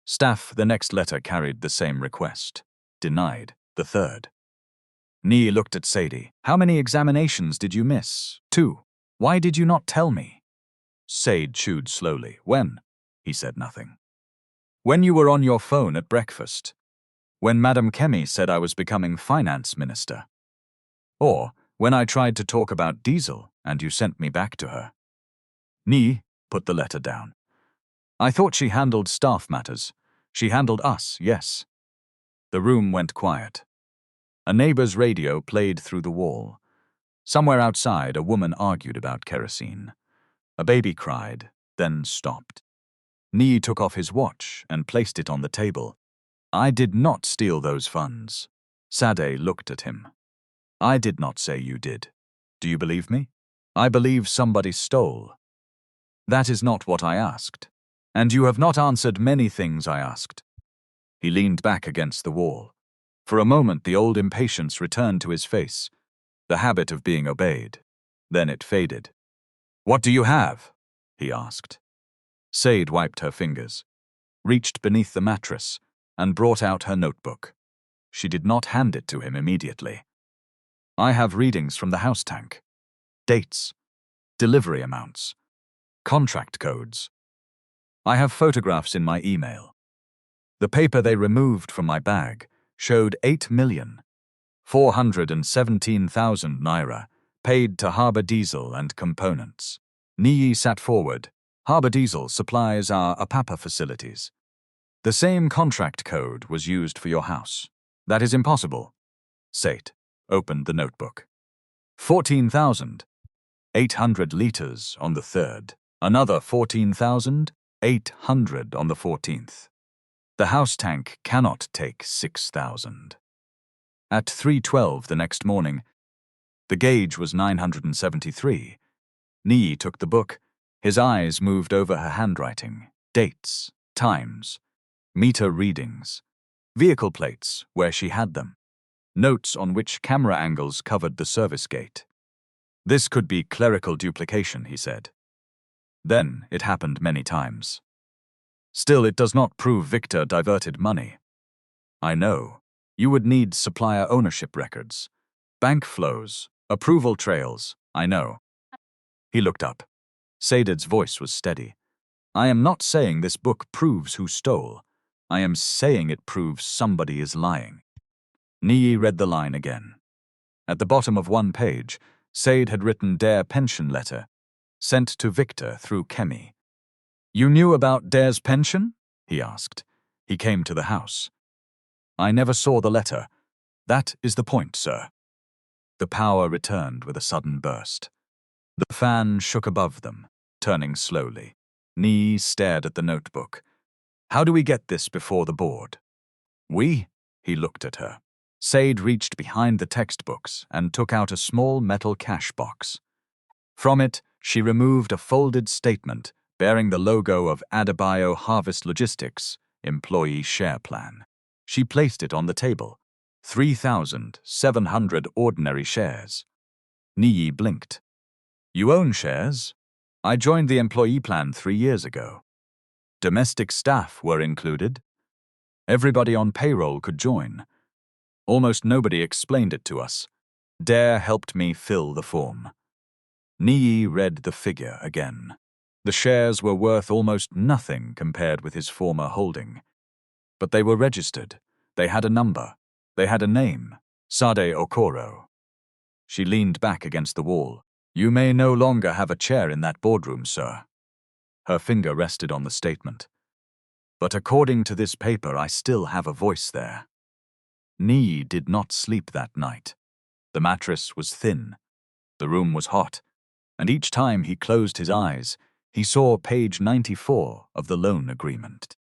Staff, the next letter carried the same request. "Denied. The third." Niyi looked at Sade. "How many examinations did you miss?" "2. Why did you not tell me?" Sade chewed slowly. "When?" He said nothing. "When you were on your phone at breakfast. When Madam Kemi said I was becoming finance minister. Or when I tried to talk about diesel and you sent me back to her." Niyi put the letter down. "I thought she handled staff matters. She handled us, yes." The room went quiet. A neighbor's radio played through the wall. Somewhere outside, a woman argued about kerosene. A baby cried, then stopped. Niyi took off his watch and placed it on the table. "I did not steal those funds." Sade looked at him. "I did not say you did. Do you believe me?" "I believe somebody stole." "That is not what I asked. And you have not answered many things I asked." He leaned back against the wall. For a moment, the old impatience returned to his face, the habit of being obeyed. Then it faded. "What do you have?" he asked. Sade wiped her fingers, reached beneath the mattress, and brought out her notebook. She did not hand it to him immediately. "I have readings from the house tank. Dates, delivery amounts, contract codes. I have photographs in my email. The paper they removed from my bag showed 8,417,000 naira paid to Harbour Diesel and Components." Niyi sat forward. "Harbour Diesel supplies our Apapa facilities. The same contract code was used for your house. That is impossible." Sate opened the notebook. 14,800 litres on the 3rd. Another 14,800 on the 14th. The house tank cannot take 6,000. At 3:12 the next morning, the gauge was 973. Niyi took the book. His eyes moved over her handwriting. Dates, times, meter readings, vehicle plates where she had them, notes on which camera angles covered the service gate. "This could be clerical duplication," he said. "Then it happened many times. Still, it does not prove Victor diverted money." "I know. You would need supplier ownership records, bank flows, approval trails. I know." He looked up. Sade's voice was steady. "I am not saying this book proves who stole. I am saying it proves somebody is lying." Niyi read the line again. At the bottom of one page, Sade had written Dare pension letter, sent to Victor through Kemi. "You knew about Dare's pension?" he asked. He came to the house. "I never saw the letter. That is the point, sir." The power returned with a sudden burst. The fan shook above them, turning slowly. Niyi stared at the notebook. How do we get this before the board? We? He looked at her. Sade reached behind the textbooks and took out a small metal cash box. From it, she removed a folded statement bearing the logo of Adebayo Harvest Logistics Employee Share Plan. She placed it on the table. 3,700 ordinary shares. Niyi blinked. You own shares? I joined the employee plan 3 years ago. Domestic staff were included. Everybody on payroll could join. Almost nobody explained it to us. Dare helped me fill the form. Niyi read the figure again. The shares were worth almost nothing compared with his former holding. But they were registered. They had a number. They had a name. Sade Okoro. She leaned back against the wall. You may no longer have a chair in that boardroom, sir. Her finger rested on the statement. But according to this paper, I still have a voice there. Niyi did not sleep that night. The mattress was thin. The room was hot. And each time he closed his eyes, he saw page 94 of the loan agreement.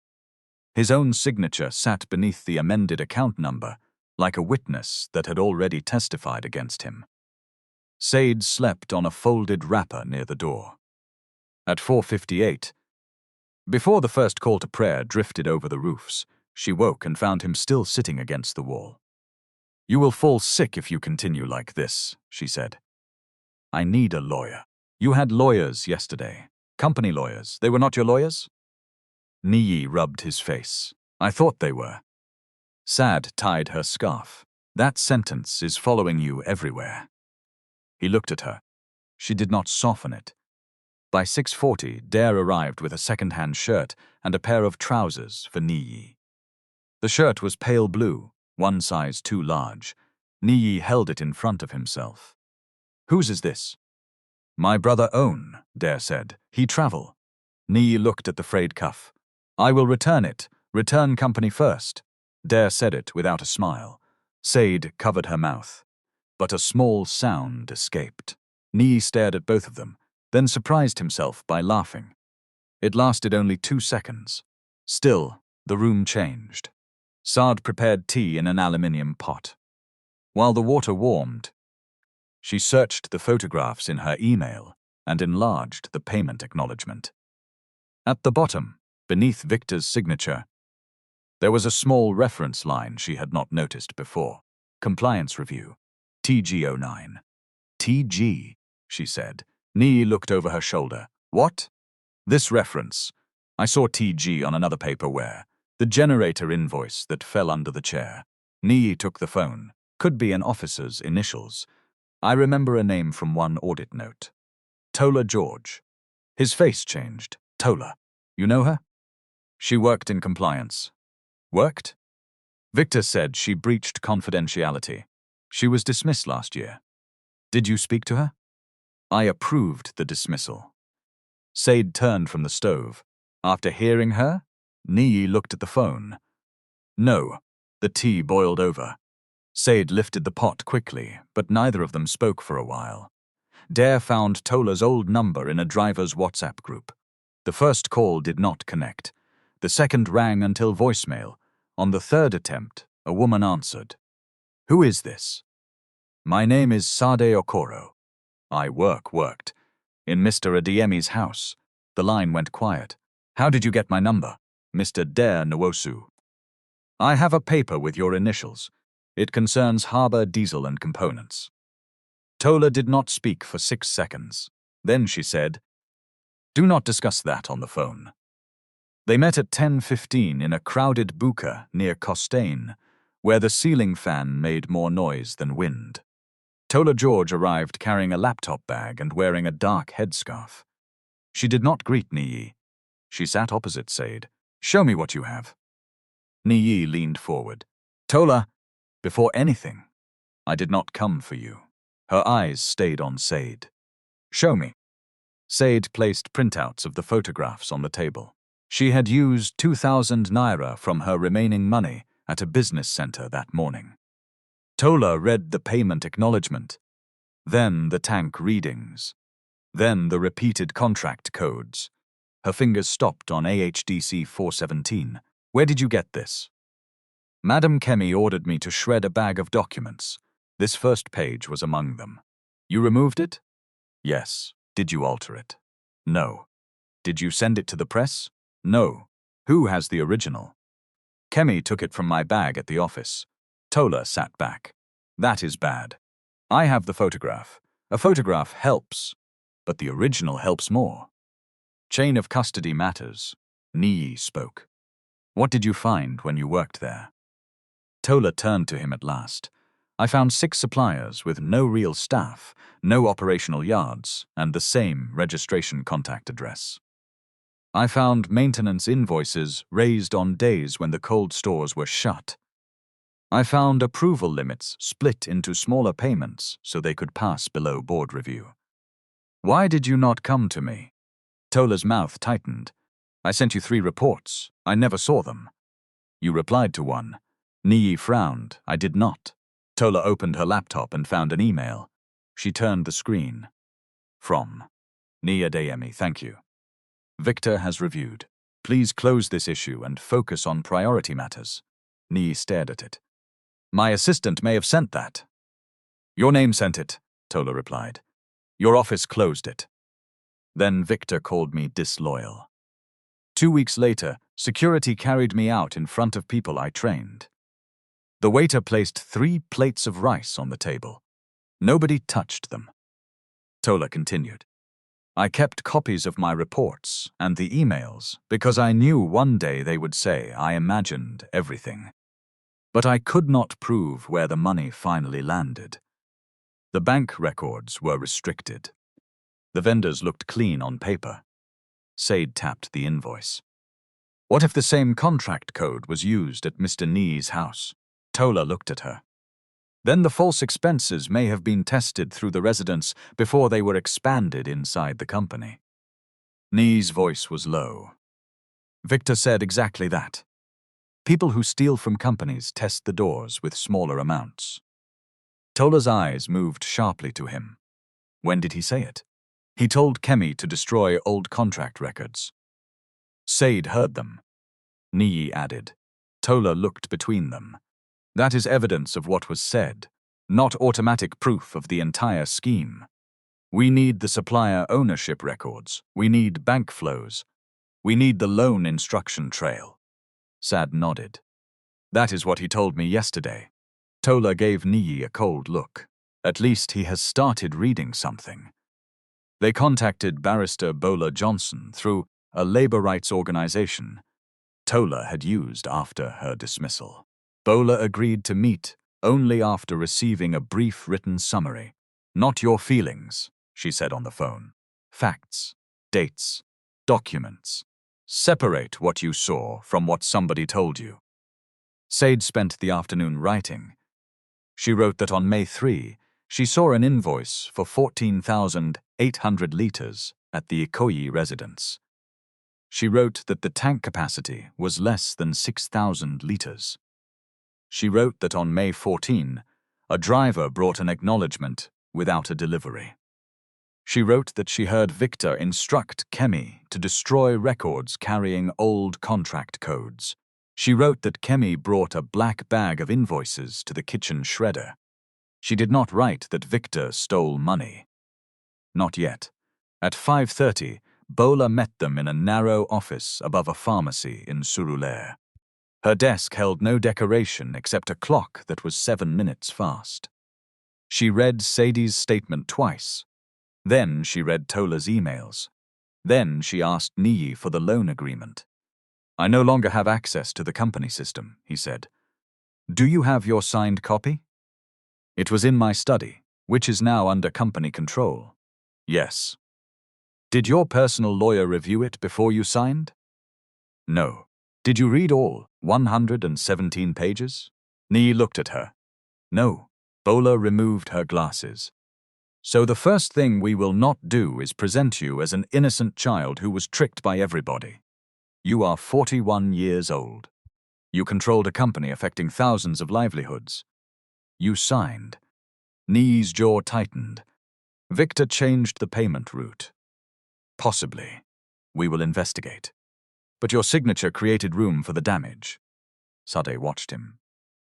His own signature sat beneath the amended account number, like a witness that had already testified against him. Sade slept on a folded wrapper near the door. At 4:58, before the first call to prayer drifted over the roofs, she woke and found him still sitting against the wall. You will fall sick if you continue like this, she said. I need a lawyer. You had lawyers yesterday. Company lawyers. They were not your lawyers? Niyi rubbed his face. I thought they were. Sade tied her scarf. That sentence is following you everywhere. He looked at her. She did not soften it. By 6:40, Dare arrived with a second-hand shirt and a pair of trousers for Niyi. The shirt was pale blue, one size too large. Niyi held it in front of himself. Whose is this? My brother Own, Dare said. He travel. Niyi looked at the frayed cuff. I will return it. Return company first. Dare said it without a smile. Sade covered her mouth. But a small sound escaped. Niyi stared at both of them, then surprised himself by laughing. It lasted only 2 seconds. Still, the room changed. Sade prepared tea in an aluminium pot. While the water warmed, she searched the photographs in her email and enlarged the payment acknowledgement. At the bottom, beneath Victor's signature, there was a small reference line she had not noticed before. Compliance review. TG09. TG, she said. Niyi looked over her shoulder. What? This reference. I saw TG on another paper where the generator invoice that fell under the chair. Niyi took the phone. Could be an officer's initials. I remember a name from one audit note. Tola George. His face changed. Tola. You know her? She worked in compliance. Worked? Victor said she breached confidentiality. She was dismissed last year. Did you speak to her? I approved the dismissal. Sade turned from the stove. After hearing her, Niyi looked at the phone. No, the tea boiled over. Sade lifted the pot quickly, but neither of them spoke for a while. Dare found Tola's old number in a driver's WhatsApp group. The first call did not connect. The second rang until voicemail. On the third attempt, a woman answered. Who is this? My name is Sade Okoro. I worked. In Mr. Adeyemi's house. The line went quiet. How did you get my number? Mr. Dare Nwosu. I have a paper with your initials. It concerns Harbour Diesel and Components. Tola did not speak for 6 seconds. Then she said, Do not discuss that on the phone. They met at 10:15 in a crowded buka near Costain, where the ceiling fan made more noise than wind. Tola George arrived carrying a laptop bag and wearing a dark headscarf. She did not greet Niyi. She sat opposite Sade. Show me what you have. Niyi leaned forward. Tola, before anything, I did not come for you. Her eyes stayed on Sade. Show me. Sade placed printouts of the photographs on the table. She had used 2,000 naira from her remaining money at a business center that morning. Tola read the payment acknowledgement, then the tank readings. Then the repeated contract codes. Her fingers stopped on AHDC 417. Where did you get this? Madam Kemi ordered me to shred a bag of documents. This first page was among them. You removed it? Yes. Did you alter it? No. Did you send it to the press? No. Who has the original? Kemi took it from my bag at the office. Tola sat back. That is bad. I have the photograph. A photograph helps, but the original helps more. Chain of custody matters. Niyi spoke. What did you find when you worked there? Tola turned to him at last. I found 6 suppliers with no real staff, no operational yards, and the same registration contact address. I found maintenance invoices raised on days when the cold stores were shut. I found approval limits split into smaller payments so they could pass below board review. Why did you not come to me? Tola's mouth tightened. I sent you 3 reports. I never saw them. You replied to one. Niyi frowned. I did not. Tola opened her laptop and found an email. She turned the screen. From Niyi Adeyemi, thank you. Victor has reviewed. Please close this issue and focus on priority matters. Niyi stared at it. My assistant may have sent that. Your name sent it, Tola replied. Your office closed it. Then Victor called me disloyal. 2 weeks later, security carried me out in front of people I trained. The waiter placed 3 plates of rice on the table. Nobody touched them. Tola continued. I kept copies of my reports and the emails because I knew one day they would say I imagined everything. But I could not prove where the money finally landed. The bank records were restricted. The vendors looked clean on paper. Sade tapped the invoice. What if the same contract code was used at Mr. Niyi's house? Tola looked at her. Then the false expenses may have been tested through the residence before they were expanded inside the company. Niyi's voice was low. Victor said exactly that. People who steal from companies test the doors with smaller amounts. Tola's eyes moved sharply to him. When did he say it? He told Kemi to destroy old contract records. Sade heard them. Niyi added. Tola looked between them. That is evidence of what was said, not automatic proof of the entire scheme. We need the supplier ownership records. We need bank flows. We need the loan instruction trail. Sade nodded. That is what he told me yesterday. Tola gave Niyi a cold look. At least he has started reading something. They contacted Barrister Bola Johnson through a labor rights organization Tola had used after her dismissal. Bola agreed to meet only after receiving a brief written summary. Not your feelings, she said on the phone. Facts, dates, documents. Separate what you saw from what somebody told you. Sade spent the afternoon writing. She wrote that on May 3, she saw an invoice for 14,800 liters at the Ikoyi residence. She wrote that the tank capacity was less than 6,000 liters. She wrote that on May 14, a driver brought an acknowledgement without a delivery. She wrote that she heard Victor instruct Kemi to destroy records carrying old contract codes. She wrote that Kemi brought a black bag of invoices to the kitchen shredder. She did not write that Victor stole money. Not yet. At 5:30, Bola met them in a narrow office above a pharmacy in Surulere. Her desk held no decoration except a clock that was 7 minutes fast. She read Sade's statement twice. Then she read Tola's emails. Then she asked Niyi for the loan agreement. I no longer have access to the company system, he said. Do you have your signed copy? It was in my study, which is now under company control. Yes. Did your personal lawyer review it before you signed? No. Did you read all 117 pages? Niyi looked at her. No. Bola removed her glasses. So the first thing we will not do is present you as an innocent child who was tricked by everybody. You are 41 years old. You controlled a company affecting thousands of livelihoods. You signed. Niyi's jaw tightened. Victor changed the payment route. Possibly. We will investigate. But your signature created room for the damage. Sade watched him.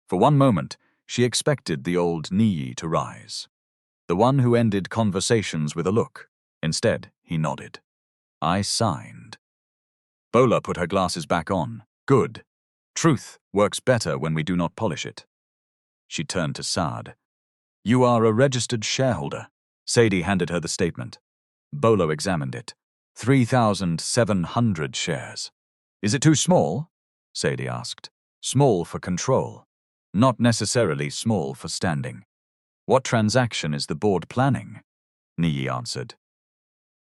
For one moment, she expected the old Niyi to rise. The one who ended conversations with a look. Instead, he nodded. I signed. Bola put her glasses back on. Good. Truth works better when we do not polish it. She turned to Sade. You are a registered shareholder. Sade handed her the statement. Bolo examined it. 3,700 shares. Is it too small? Sade asked. Small for control. Not necessarily small for standing. What transaction is the board planning? Niyi answered.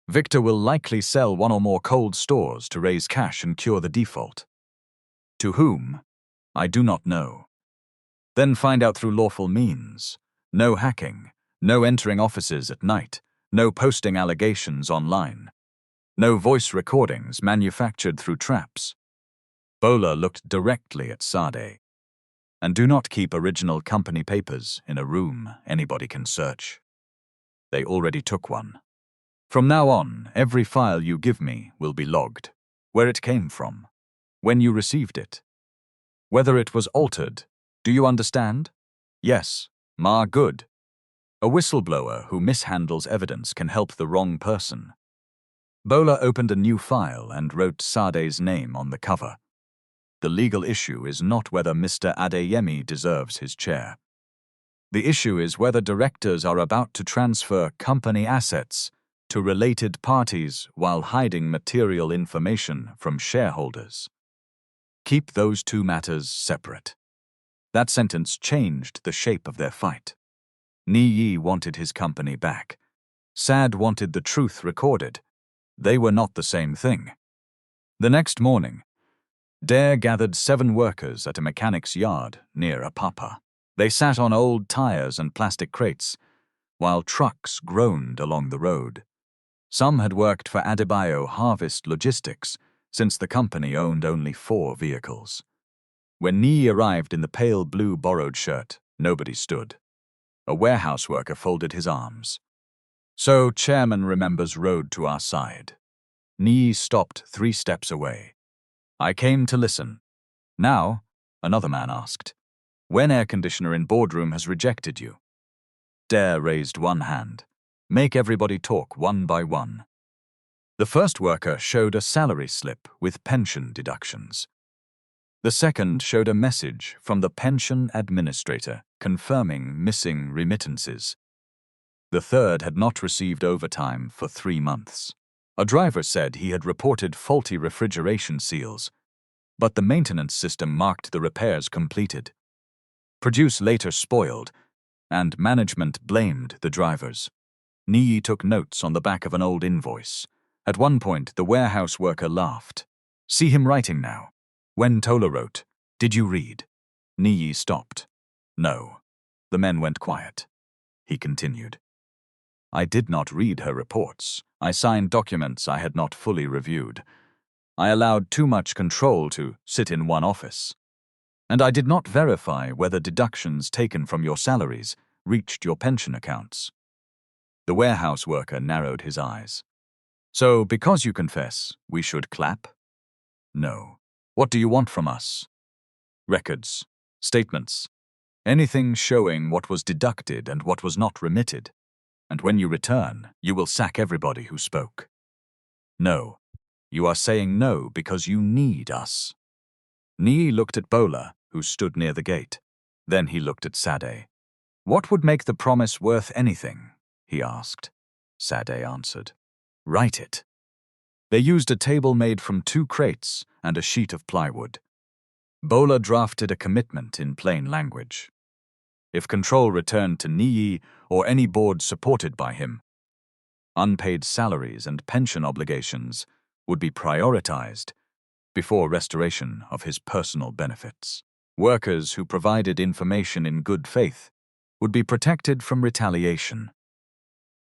Victor will likely sell one or more cold stores to raise cash and cure the default. To whom? I do not know. Then find out through lawful means. No hacking, no entering offices at night, no posting allegations online. No voice recordings manufactured through traps. Bola looked directly at Sade. And do not keep original company papers in a room anybody can search. They already took one. From now on, every file you give me will be logged. Where it came from. When you received it. Whether it was altered. Do you understand? Yes. Ma, good. A whistleblower who mishandles evidence can help the wrong person. Bola opened a new file and wrote Sade's name on the cover. The legal issue is not whether Mr. Adeyemi deserves his chair. The issue is whether directors are about to transfer company assets to related parties while hiding material information from shareholders. Keep those two matters separate. That sentence changed the shape of their fight. Niyi wanted his company back. Sade wanted the truth recorded. They were not the same thing. The next morning, Dare gathered 7 workers at a mechanic's yard near Apapa. They sat on old tires and plastic crates, while trucks groaned along the road. Some had worked for Adebayo Harvest Logistics, since the company owned only 4 vehicles. When Niyi arrived in the pale blue borrowed shirt, nobody stood. A warehouse worker folded his arms. So Chairman remembers road to our side. Niyi stopped 3 steps away. I came to listen. Now, another man asked, when air conditioner in boardroom has rejected you? Dare raised one hand. Make everybody talk one by one. The first worker showed a salary slip with pension deductions. The second showed a message from the pension administrator confirming missing remittances. The third had not received overtime for 3 months. A driver said he had reported faulty refrigeration seals, but the maintenance system marked the repairs completed. Produce later spoiled, and management blamed the drivers. Niyi took notes on the back of an old invoice. At one point, the warehouse worker laughed. See him writing now. When Tola wrote, did you read? Niyi stopped. No. The men went quiet. He continued. I did not read her reports. I signed documents I had not fully reviewed. I allowed too much control to sit in one office. And I did not verify whether deductions taken from your salaries reached your pension accounts. The warehouse worker narrowed his eyes. So, because you confess, we should clap? No. What do you want from us? Records, statements, anything showing what was deducted and what was not remitted. And when you return, you will sack everybody who spoke. No. You are saying no because you need us. Niyi looked at Bola, who stood near the gate. Then he looked at Sade. What would make the promise worth anything? He asked. Sade answered. Write it. They used a table made from 2 crates and a sheet of plywood. Bola drafted a commitment in plain language. If control returned to Niyi or any board supported by him, unpaid salaries and pension obligations would be prioritized before restoration of his personal benefits. Workers who provided information in good faith would be protected from retaliation.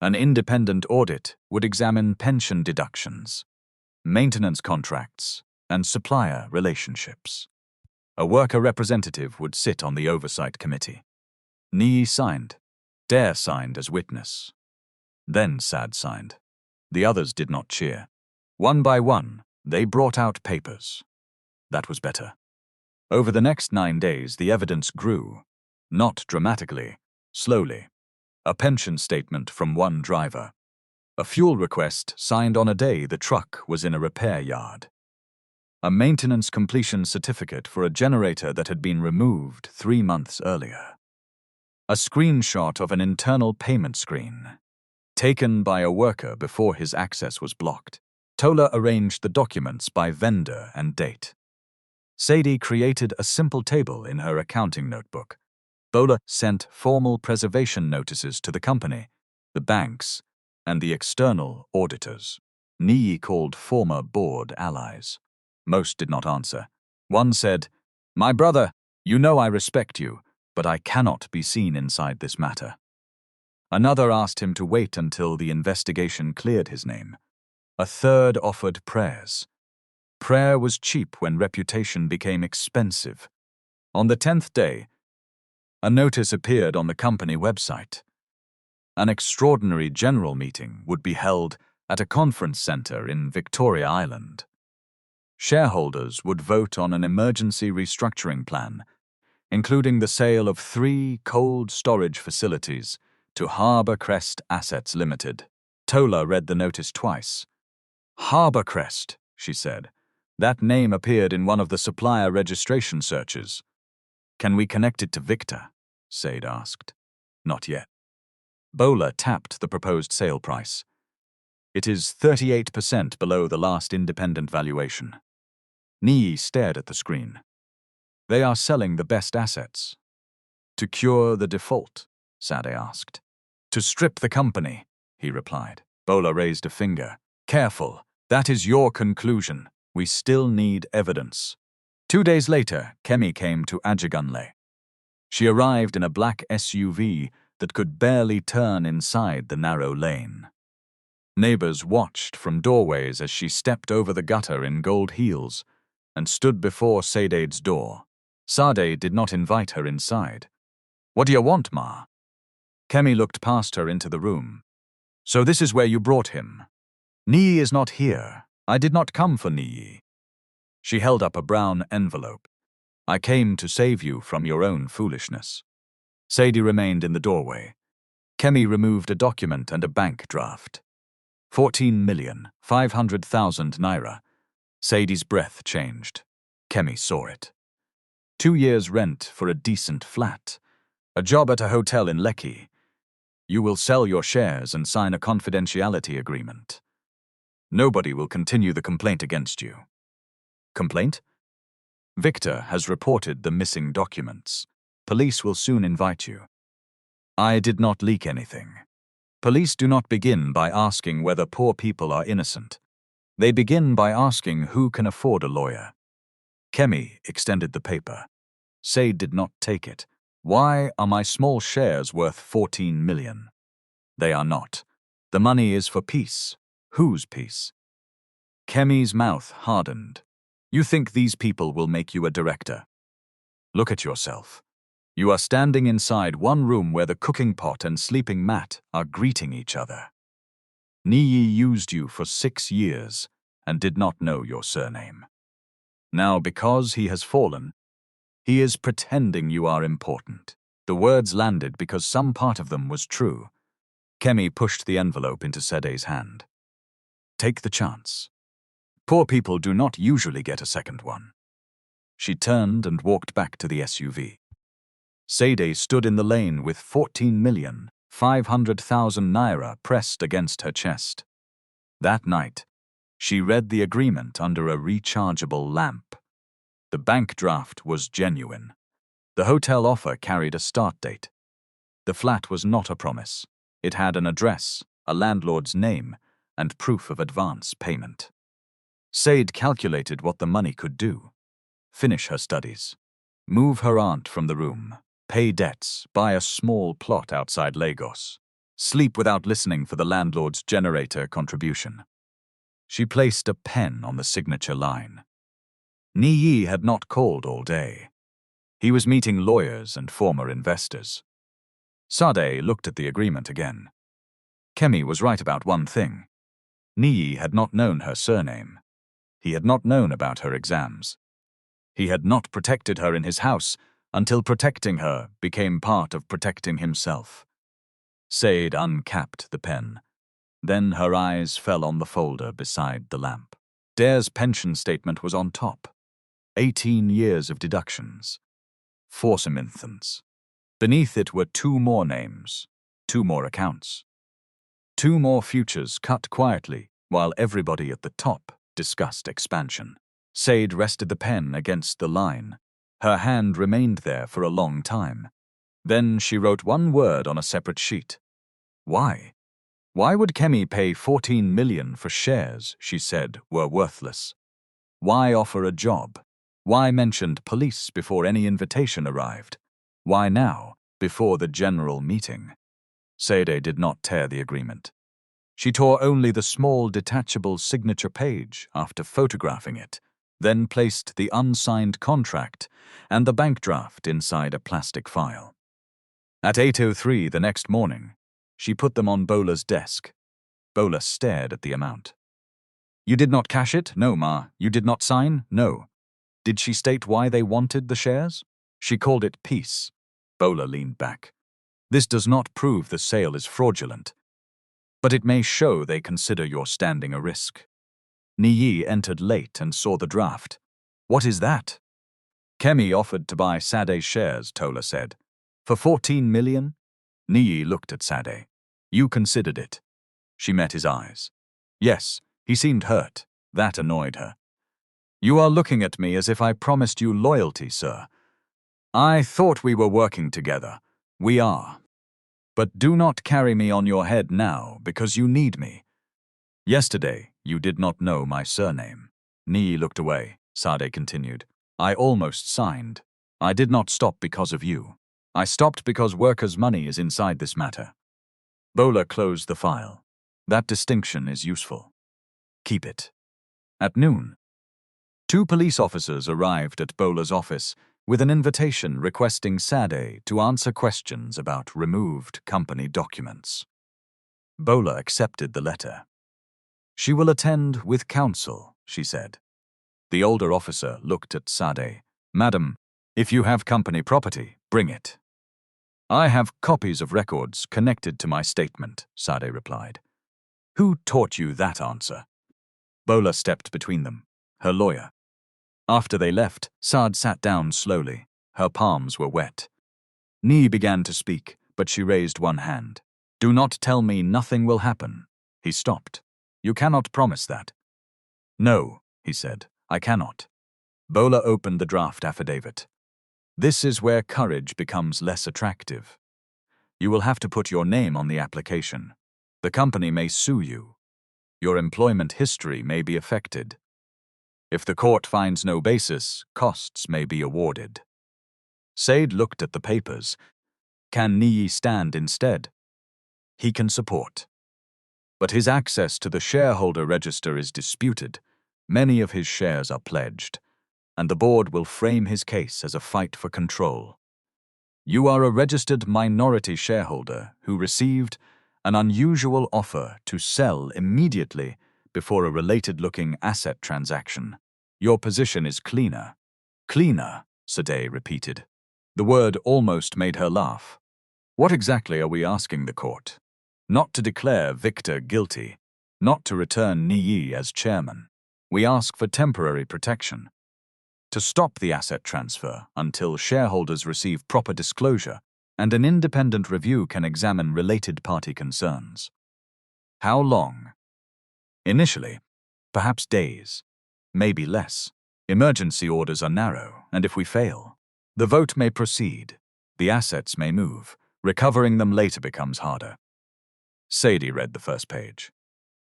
An independent audit would examine pension deductions, maintenance contracts, and supplier relationships. A worker representative would sit on the oversight committee. Niyi signed. Dare signed as witness. Then Sade signed. The others did not cheer. One by one, they brought out papers. That was better. Over the next 9 days, the evidence grew. Not dramatically, slowly. A pension statement from one driver. A fuel request signed on a day the truck was in a repair yard. A maintenance completion certificate for a generator that had been removed 3 months earlier. A screenshot of an internal payment screen, taken by a worker before his access was blocked. Tola arranged the documents by vendor and date. Sade created a simple table in her accounting notebook. Bola sent formal preservation notices to the company, the banks, and the external auditors. Niyi called former board allies. Most did not answer. One said, "My brother, you know I respect you, but I cannot be seen inside this matter." Another asked him to wait until the investigation cleared his name. A third offered prayers. Prayer was cheap when reputation became expensive. On the 10th day, a notice appeared on the company website. An extraordinary general meeting would be held at a conference center in Victoria Island. Shareholders would vote on an emergency restructuring plan, including the sale of 3 cold storage facilities to Harbour Crest Assets Limited. Tola read the notice twice. Harbour Crest, she said. That name appeared in one of the supplier registration searches. Can we connect it to Victor? Sade asked. Not yet. Bola tapped the proposed sale price. It is 38% below the last independent valuation. Niyi stared at the screen. They are selling the best assets. To cure the default? Sade asked. To strip the company, he replied. Bola raised a finger. Careful, that is your conclusion. We still need evidence. 2 days later, Kemi came to Ajigunle. She arrived in a black SUV that could barely turn inside the narrow lane. Neighbors watched from doorways as she stepped over the gutter in gold heels and stood before Sade's door. Sade did not invite her inside. What do you want, Ma? Kemi looked past her into the room. So this is where you brought him. Niyi is not here. I did not come for Niyi. She held up a brown envelope. I came to save you from your own foolishness. Sade remained in the doorway. Kemi removed a document and a bank draft. 14,500,000 naira. Sade's breath changed. Kemi saw it. 2 years' rent for a decent flat. A job at a hotel in Lekki. You will sell your shares and sign a confidentiality agreement. Nobody will continue the complaint against you. Complaint? Victor has reported the missing documents. Police will soon invite you. I did not leak anything. Police do not begin by asking whether poor people are innocent. They begin by asking who can afford a lawyer. Kemi extended the paper. Sade did not take it. Why are my small shares worth 14 million? They are not. The money is for peace. Whose peace? Kemi's mouth hardened. You think these people will make you a director? Look at yourself. You are standing inside one room where the cooking pot and sleeping mat are greeting each other. Niyi used you for 6 years and did not know your surname. Now, because he has fallen, he is pretending you are important. The words landed because some part of them was true. Kemi pushed the envelope into Sade's hand. Take the chance. Poor people do not usually get a second one. She turned and walked back to the SUV. Sade stood in the lane with 14,500,000 naira pressed against her chest. That night, she read the agreement under a rechargeable lamp. The bank draft was genuine. The hotel offer carried a start date. The flat was not a promise. It had an address, a landlord's name, and proof of advance payment. Sade calculated what the money could do. Finish her studies. Move her aunt from the room. Pay debts. Buy a small plot outside Lagos. Sleep without listening for the landlord's generator contribution. She placed a pen on the signature line. Niyi had not called all day. He was meeting lawyers and former investors. Sade looked at the agreement again. Kemi was right about one thing. Niyi had not known her surname. He had not known about her exams. He had not protected her in his house until protecting her became part of protecting himself. Sade uncapped the pen. Then her eyes fell on the folder beside the lamp. Dare's pension statement was on top. 18 years of deductions. Forseminthans. Beneath it were 2 more names, 2 more accounts. 2 more futures cut quietly while everybody at the top discussed expansion. Sade rested the pen against the line. Her hand remained there for a long time. Then she wrote 1 word on a separate sheet. Why? Why would Kemi pay 14 million for shares she said were worthless? Why offer a job? Why mentioned police before any invitation arrived? Why now, before the general meeting? Sade did not tear the agreement. She tore only the small detachable signature page after photographing it, then placed the unsigned contract and the bank draft inside a plastic file. At 8:03 the next morning, she put them on Bola's desk. Bola stared at the amount. You did not cash it? No, Ma. You did not sign? No. Did she state why they wanted the shares? She called it peace. Bola leaned back. This does not prove the sale is fraudulent, but it may show they consider you're standing a risk. Niyi entered late and saw the draft. What is that? Kemi offered to buy Sade's shares, Tola said. For 14 million? Niyi looked at Sade. You considered it. She met his eyes. Yes, he seemed hurt. That annoyed her. You are looking at me as if I promised you loyalty, sir. I thought we were working together. We are. But do not carry me on your head now because you need me. Yesterday, you did not know my surname. Niyi looked away. Sade continued. I almost signed. I did not stop because of you. I stopped because workers' money is inside this matter. Bola closed the file. That distinction is useful. Keep it. At noon, 2 police officers arrived at Bola's office with an invitation requesting Sade to answer questions about removed company documents. Bola accepted the letter. She will attend with counsel, she said. The older officer looked at Sade. Madam, if you have company property, bring it. I have copies of records connected to my statement, Sade replied. Who taught you that answer? Bola stepped between them. Her lawyer. After they left, Sade sat down slowly. Her palms were wet. Niyi began to speak, but she raised one hand. Do not tell me nothing will happen. He stopped. You cannot promise that. No, he said, I cannot. Bola opened the draft affidavit. This is where courage becomes less attractive. You will have to put your name on the application. The company may sue you. Your employment history may be affected. If the court finds no basis, costs may be awarded. Sade looked at the papers. Can Niyi stand instead? He can support. But his access to the shareholder register is disputed. Many of his shares are pledged, and the board will frame his case as a fight for control. You are a registered minority shareholder who received an unusual offer to sell immediately before a related-looking asset transaction. Your position is cleaner. Cleaner, Sade repeated. The word almost made her laugh. What exactly are we asking the court? Not to declare Victor guilty, not to return Niyi as chairman. We ask for temporary protection. To stop the asset transfer until shareholders receive proper disclosure and an independent review can examine related party concerns. How long? Initially, perhaps days, maybe less. Emergency orders are narrow, and if we fail, the vote may proceed, the assets may move, recovering them later becomes harder. Sade read the first page.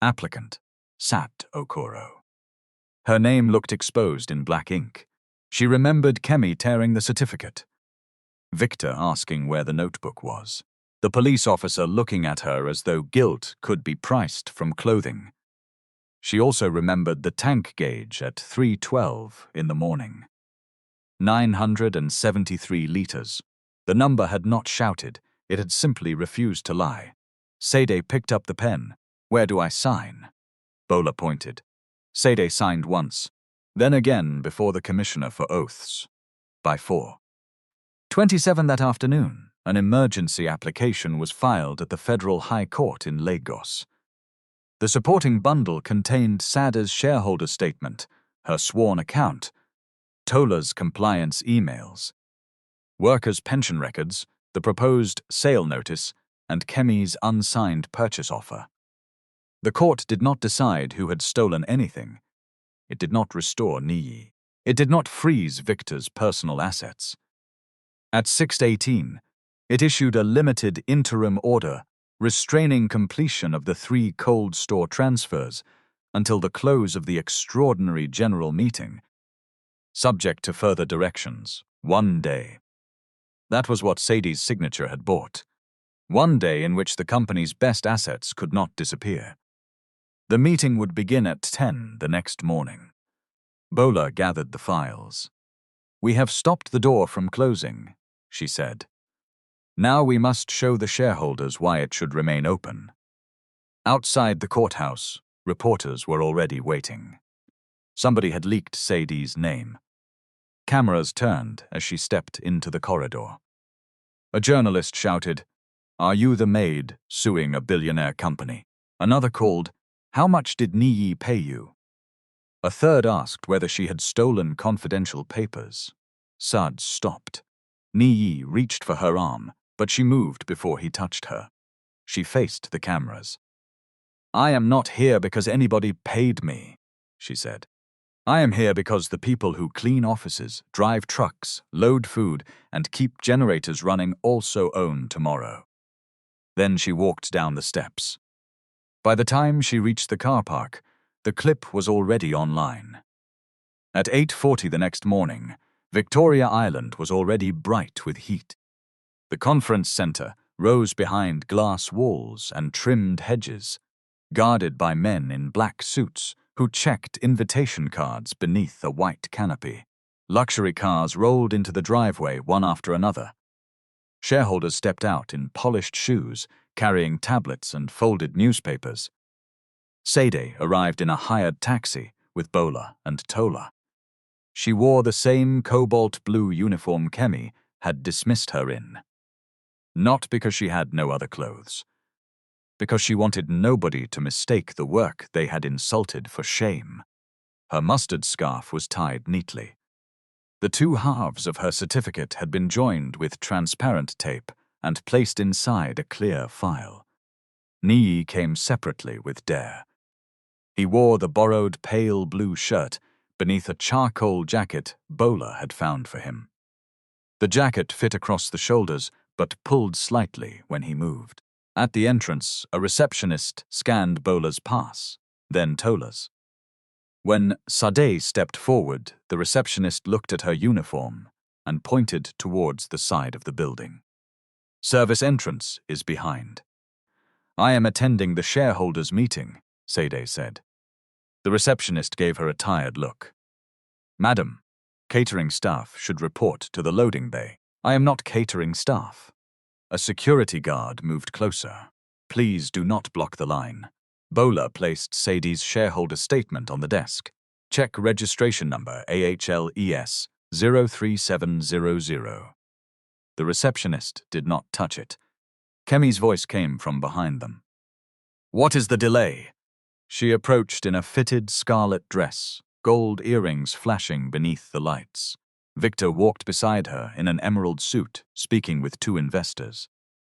Applicant, Sade Okoro. Her name looked exposed in black ink. She remembered Kemi tearing the certificate. Victor asking where the notebook was. The police officer looking at her as though guilt could be priced from clothing. She also remembered the tank gauge at 3:12 in the morning. 973 liters. The number had not shouted, it had simply refused to lie. Sade picked up the pen. Where do I sign? Bola pointed. Sade signed once, then again before the commissioner for oaths. By 4:27 that afternoon, an emergency application was filed at the Federal High Court in Lagos. The supporting bundle contained Sade's shareholder statement, her sworn account, Tola's compliance emails, workers' pension records, the proposed sale notice, and Kemi's unsigned purchase offer. The court did not decide who had stolen anything. It did not restore Niyi. It did not freeze Victor's personal assets. At 6:18, it issued a limited interim order restraining completion of the 3 cold store transfers until the close of the extraordinary general meeting, subject to further directions, 1 day. That was what Sade's signature had bought. 1 day in which the company's best assets could not disappear. The meeting would begin at 10 the next morning. Bola gathered the files. We have stopped the door from closing, she said. Now we must show the shareholders why it should remain open. Outside the courthouse, reporters were already waiting. Somebody had leaked Sade's name. Cameras turned as she stepped into the corridor. A journalist shouted, "Are you the Maid suing a billionaire company?" Another called, "How much did Niyi pay you?" A third asked whether she had stolen confidential papers. Sade stopped. Niyi reached for her arm, but she moved before he touched her. She faced the cameras. "I am not here because anybody paid me," she said. "I am here because the people who clean offices, drive trucks, load food, and keep generators running also own tomorrow." Then she walked down the steps. By the time she reached the car park, the clip was already online. At 8:40 the next morning, Victoria Island was already bright with heat. The conference center rose behind glass walls and trimmed hedges, guarded by men in black suits who checked invitation cards beneath a white canopy. Luxury cars rolled into the driveway one after another. Shareholders stepped out in polished shoes, carrying tablets and folded newspapers. Sade arrived in a hired taxi with Bola and Tola. She wore the same cobalt blue uniform Kemi had dismissed her in. Not because she had no other clothes, because she wanted nobody to mistake the work they had insulted for shame. Her mustard scarf was tied neatly. The 2 halves of her certificate had been joined with transparent tape and placed inside a clear file. Niyi came separately with Dare. He wore the borrowed pale blue shirt beneath a charcoal jacket Bola had found for him. The jacket fit across the shoulders but pulled slightly when he moved. At the entrance, a receptionist scanned Bola's pass, then Tola's. When Sade stepped forward, the receptionist looked at her uniform and pointed towards the side of the building. "Service entrance is behind." "I am attending the shareholders' meeting," Sade said. The receptionist gave her a tired look. "Madam, catering staff should report to the loading bay." "I am not catering staff." A security guard moved closer. "Please do not block the line." Bola placed Sade's shareholder statement on the desk. "Check registration number AHLES 03700. The receptionist did not touch it. Kemi's voice came from behind them. "What is the delay?" She approached in a fitted scarlet dress, gold earrings flashing beneath the lights. Victor walked beside her in an emerald suit, speaking with 2 investors.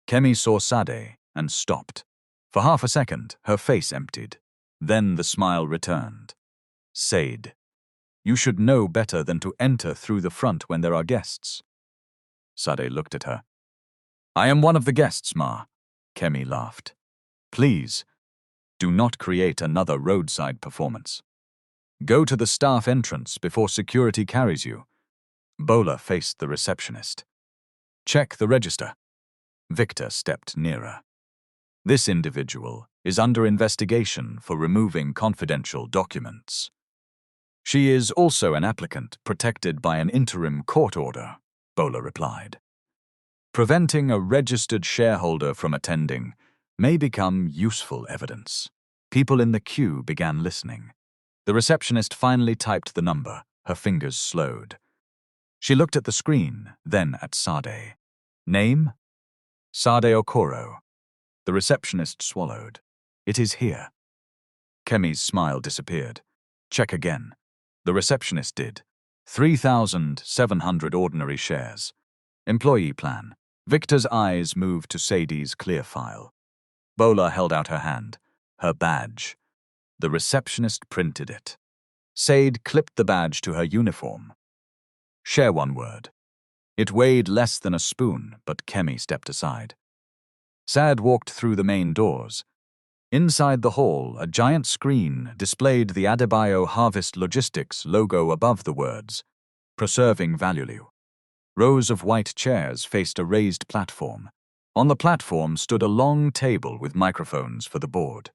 Kemi saw Sade and stopped. For half a second, her face emptied. Then the smile returned. "Sade, you should know better than to enter through the front when there are guests." Sade looked at her. "I am one of the guests, Ma." Kemi laughed. "Please, do not create another roadside performance. Go to the staff entrance before security carries you." Bola faced the receptionist. "Check the register." Victor stepped nearer. "This individual is under investigation for removing confidential documents." "She is also an applicant protected by an interim court order," Bola replied. "Preventing a registered shareholder from attending may become useful evidence. People in the queue began listening. The receptionist finally typed the number. Her fingers slowed. She looked at the screen, then at Sade. Name? Sade Okoro. The receptionist swallowed. It is here. Kemi's smile disappeared. Check again. The receptionist did. 3,700 ordinary shares. Employee plan. Victor's eyes moved to Sade's clear file. Bola held out her hand. Her badge. The receptionist printed it. Sade clipped the badge to her uniform. Share one word. It weighed less than a spoon, but Kemi stepped aside. Sade walked through the main doors. Inside the hall, a giant screen displayed the Adebayo Harvest Logistics logo above the words, Preserving Value. Rows of white chairs faced a raised platform. On the platform stood a long table with microphones for the board.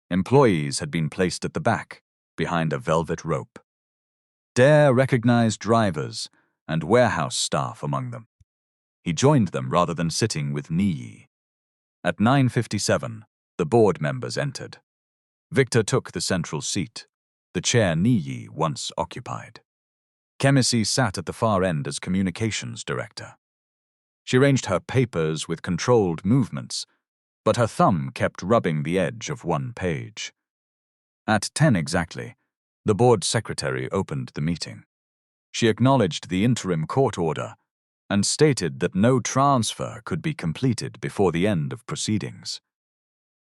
Employees had been placed at the back, behind a velvet rope. Dare recognized drivers and warehouse staff among them. He joined them rather than sitting with Niyi. At 9:57, the board members entered. Victor took the central seat, the chair Niyi once occupied. Kemisi sat at the far end as communications director. She arranged her papers with controlled movements, but her thumb kept rubbing the edge of one page. At 10 exactly, the board secretary opened the meeting. She acknowledged the interim court order and stated that no transfer could be completed before the end of proceedings.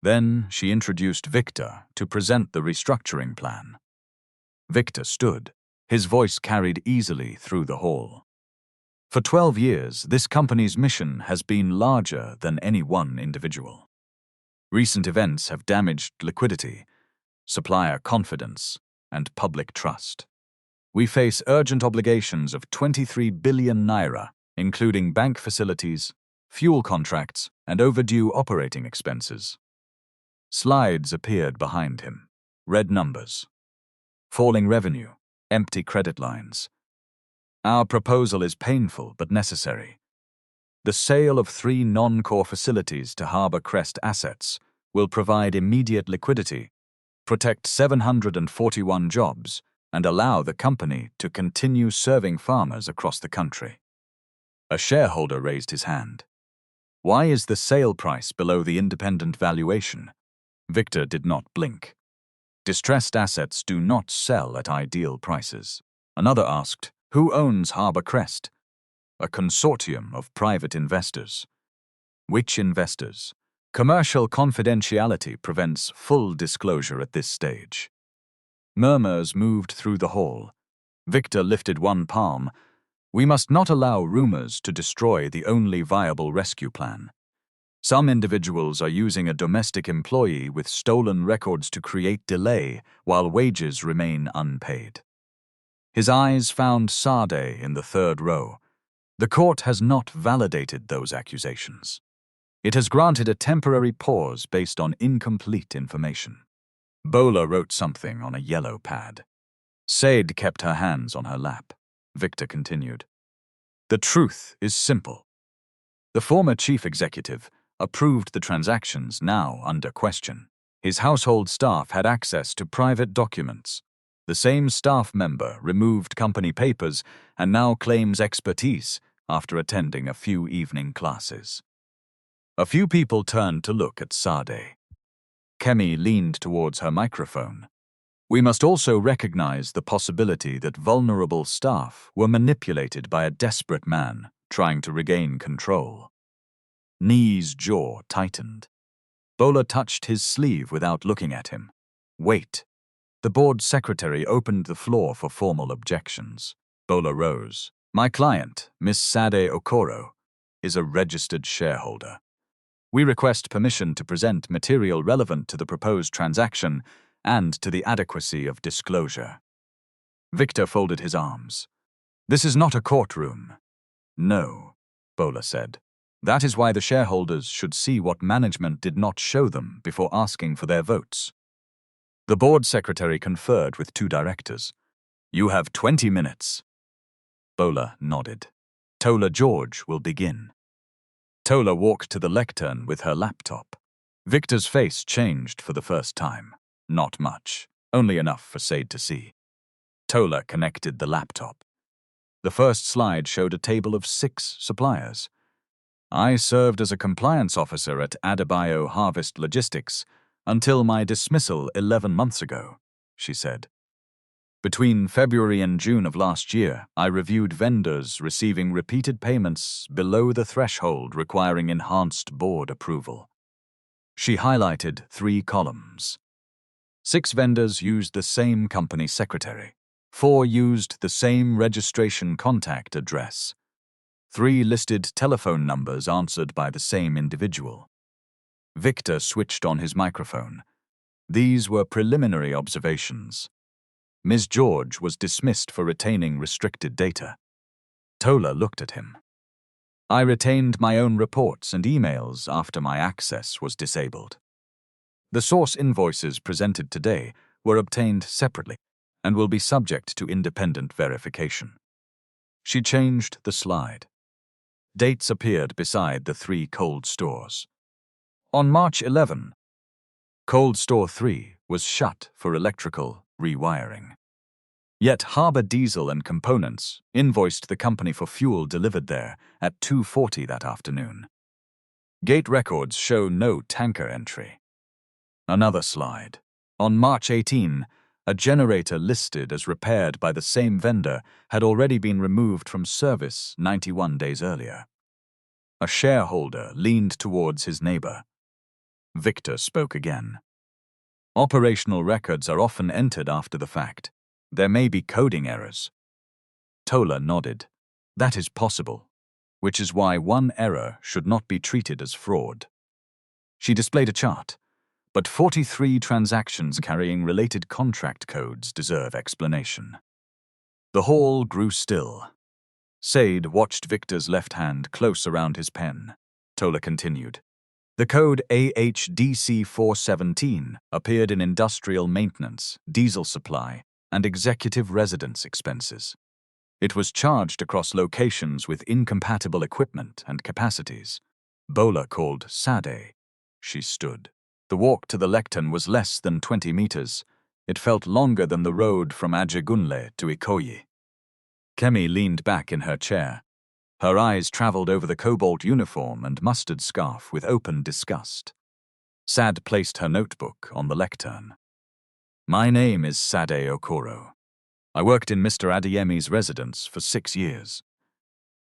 Then she introduced Victor to present the restructuring plan. Victor stood, his voice carried easily through the hall. For 12 years, this company's mission has been larger than any one individual. Recent events have damaged liquidity, supplier confidence, and public trust. We face urgent obligations of 23 billion naira, including bank facilities, fuel contracts, and overdue operating expenses. Slides appeared behind him. Red numbers. Falling revenue. Empty credit lines. Our proposal is painful but necessary. The sale of 3 non-core facilities to Harbour Crest Assets will provide immediate liquidity, protect 741 jobs, and allow the company to continue serving farmers across the country. A shareholder raised his hand. Why is the sale price below the independent valuation? Victor did not blink. Distressed assets do not sell at ideal prices. Another asked, who owns Harbour Crest? A consortium of private investors. Which investors? Commercial confidentiality prevents full disclosure at this stage. Murmurs moved through the hall. Victor lifted one palm. We must not allow rumors to destroy the only viable rescue plan. Some individuals are using a domestic employee with stolen records to create delay while wages remain unpaid. His eyes found Sade in the third row. The court has not validated those accusations. It has granted a temporary pause based on incomplete information. Bola wrote something on a yellow pad. Sade kept her hands on her lap. Victor continued. The truth is simple. The former chief executive approved the transactions now under question. His household staff had access to private documents. The same staff member removed company papers and now claims expertise after attending a few evening classes. A few people turned to look at Sade. Kemi leaned towards her microphone. We must also recognize the possibility that vulnerable staff were manipulated by a desperate man trying to regain control. Niyi's jaw tightened. Bola touched his sleeve without looking at him. Wait. The board secretary opened the floor for formal objections. Bola rose. My client, Miss Sade Okoro, is a registered shareholder. We request permission to present material relevant to the proposed transaction and to the adequacy of disclosure. Victor folded his arms. This is not a courtroom. No, Bola said. That is why the shareholders should see what management did not show them before asking for their votes. The board secretary conferred with 2 directors. You have 20 minutes. Bola nodded. Tola George will begin. Tola walked to the lectern with her laptop. Victor's face changed for the first time. Not much, only enough for Sade to see. Tola connected the laptop. The first slide showed a table of 6 suppliers. I served as a compliance officer at Adebayo Harvest Logistics until my dismissal 11 months ago, she said. Between February and June of last year, I reviewed vendors receiving repeated payments below the threshold requiring enhanced board approval. She highlighted 3 columns. 6 vendors used the same company secretary. 4 used the same registration contact address. 3 listed telephone numbers answered by the same individual. Victor switched on his microphone. These were preliminary observations. Ms. George was dismissed for retaining restricted data. Tola looked at him. I retained my own reports and emails after my access was disabled. The source invoices presented today were obtained separately and will be subject to independent verification. She changed the slide. Dates appeared beside the 3 cold stores. On March 11, Cold Store 3 was shut for electrical rewiring. Yet Harbour Diesel and Components invoiced the company for fuel delivered there at 2:40 that afternoon. Gate records show no tanker entry. Another slide. On March 18, a generator listed as repaired by the same vendor had already been removed from service 91 days earlier. A shareholder leaned towards his neighbor. Victor spoke again. Operational records are often entered after the fact. There may be coding errors. Tola nodded. That is possible, which is why one error should not be treated as fraud. She displayed a chart, but 43 transactions carrying related contract codes deserve explanation. The hall grew still. Sade watched Victor's left hand close around his pen. Tola continued. The code AHDC417 appeared in industrial maintenance, diesel supply, and executive residence expenses. It was charged across locations with incompatible equipment and capacities. Bola called Sade. She stood. The walk to the lectern was less than 20 meters. It felt longer than the road from Ajegunle to Ikoyi. Kemi leaned back in her chair. Her eyes traveled over the cobalt uniform and mustard scarf with open disgust. Sade placed her notebook on the lectern. My name is Sade Okoro. I worked in Mr. Adeyemi's residence for 6 years.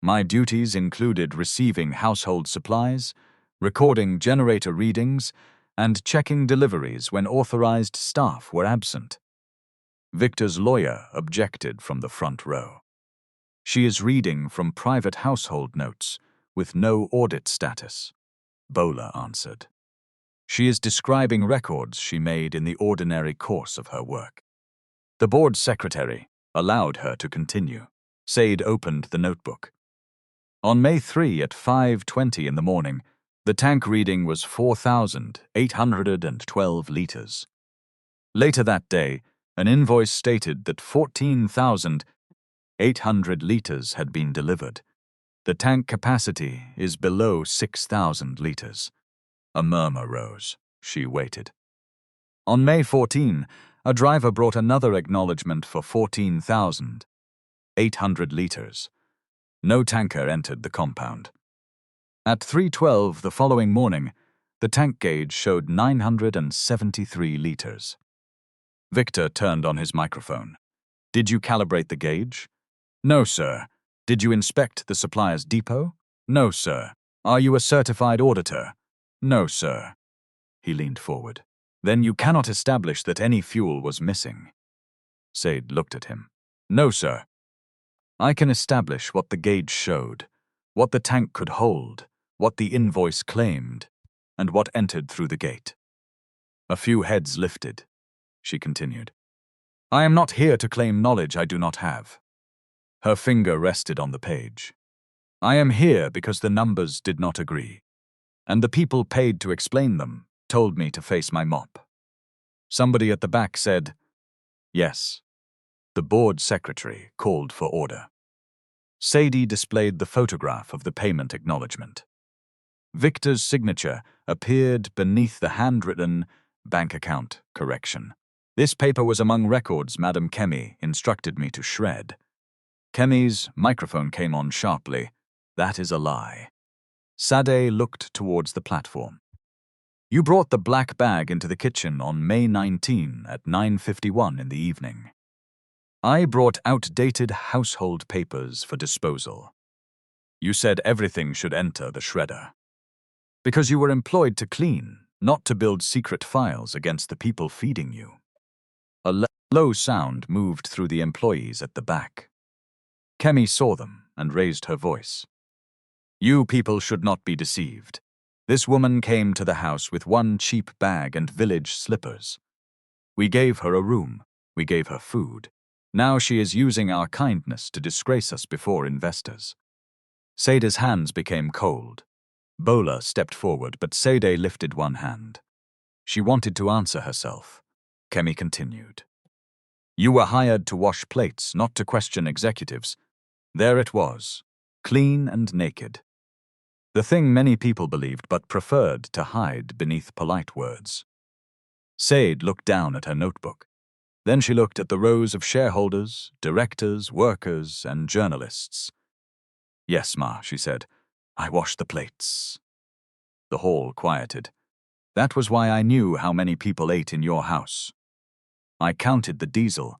My duties included receiving household supplies, recording generator readings, and checking deliveries when authorized staff were absent. Victor's lawyer objected from the front row. She is reading from private household notes with no audit status, Bola answered. She is describing records she made in the ordinary course of her work. The board secretary allowed her to continue. Sade opened the notebook. On May 3 at 5:20 in the morning, the tank reading was 4,812 liters. Later that day, an invoice stated that 14,800 liters had been delivered. The tank capacity is below 6,000 liters. A murmur rose. She waited. On May 14, a driver brought another acknowledgement for 14,800 liters. No tanker entered the compound. At 3:12 the following morning, the tank gauge showed 973 liters. Victor turned on his microphone. Did you calibrate the gauge? No, sir. Did you inspect the supplier's depot? No, sir. Are you a certified auditor? No, sir. He leaned forward. Then you cannot establish that any fuel was missing. Sade looked at him. No, sir. I can establish what the gauge showed, what the tank could hold, what the invoice claimed, and what entered through the gate. A few heads lifted. She continued. I am not here to claim knowledge I do not have. Her finger rested on the page. I am here because the numbers did not agree, and the people paid to explain them told me to face my mop. Somebody at the back said, yes. The board secretary called for order. Sade displayed the photograph of the payment acknowledgement. Victor's signature appeared beneath the handwritten bank account correction. This paper was among records Madam Kemi instructed me to shred. Kemi's microphone came on sharply. That is a lie. Sade looked towards the platform. You brought the black bag into the kitchen on May 19 at 9:51 in the evening. I brought outdated household papers for disposal. You said everything should enter the shredder. Because you were employed to clean, not to build secret files against the people feeding you. A low sound moved through the employees at the back. Kemi saw them and raised her voice. You people should not be deceived. This woman came to the house with one cheap bag and village slippers. We gave her a room. We gave her food. Now she is using our kindness to disgrace us before investors. Sade's hands became cold. Bola stepped forward, but Sade lifted one hand. She wanted to answer herself. Kemi continued. You were hired to wash plates, not to question executives. There it was, clean and naked. The thing many people believed but preferred to hide beneath polite words. Sade looked down at her notebook. Then she looked at the rows of shareholders, directors, workers, and journalists. Yes, Ma, she said. I washed the plates. The hall quieted. That was why I knew how many people ate in your house. I counted the diesel,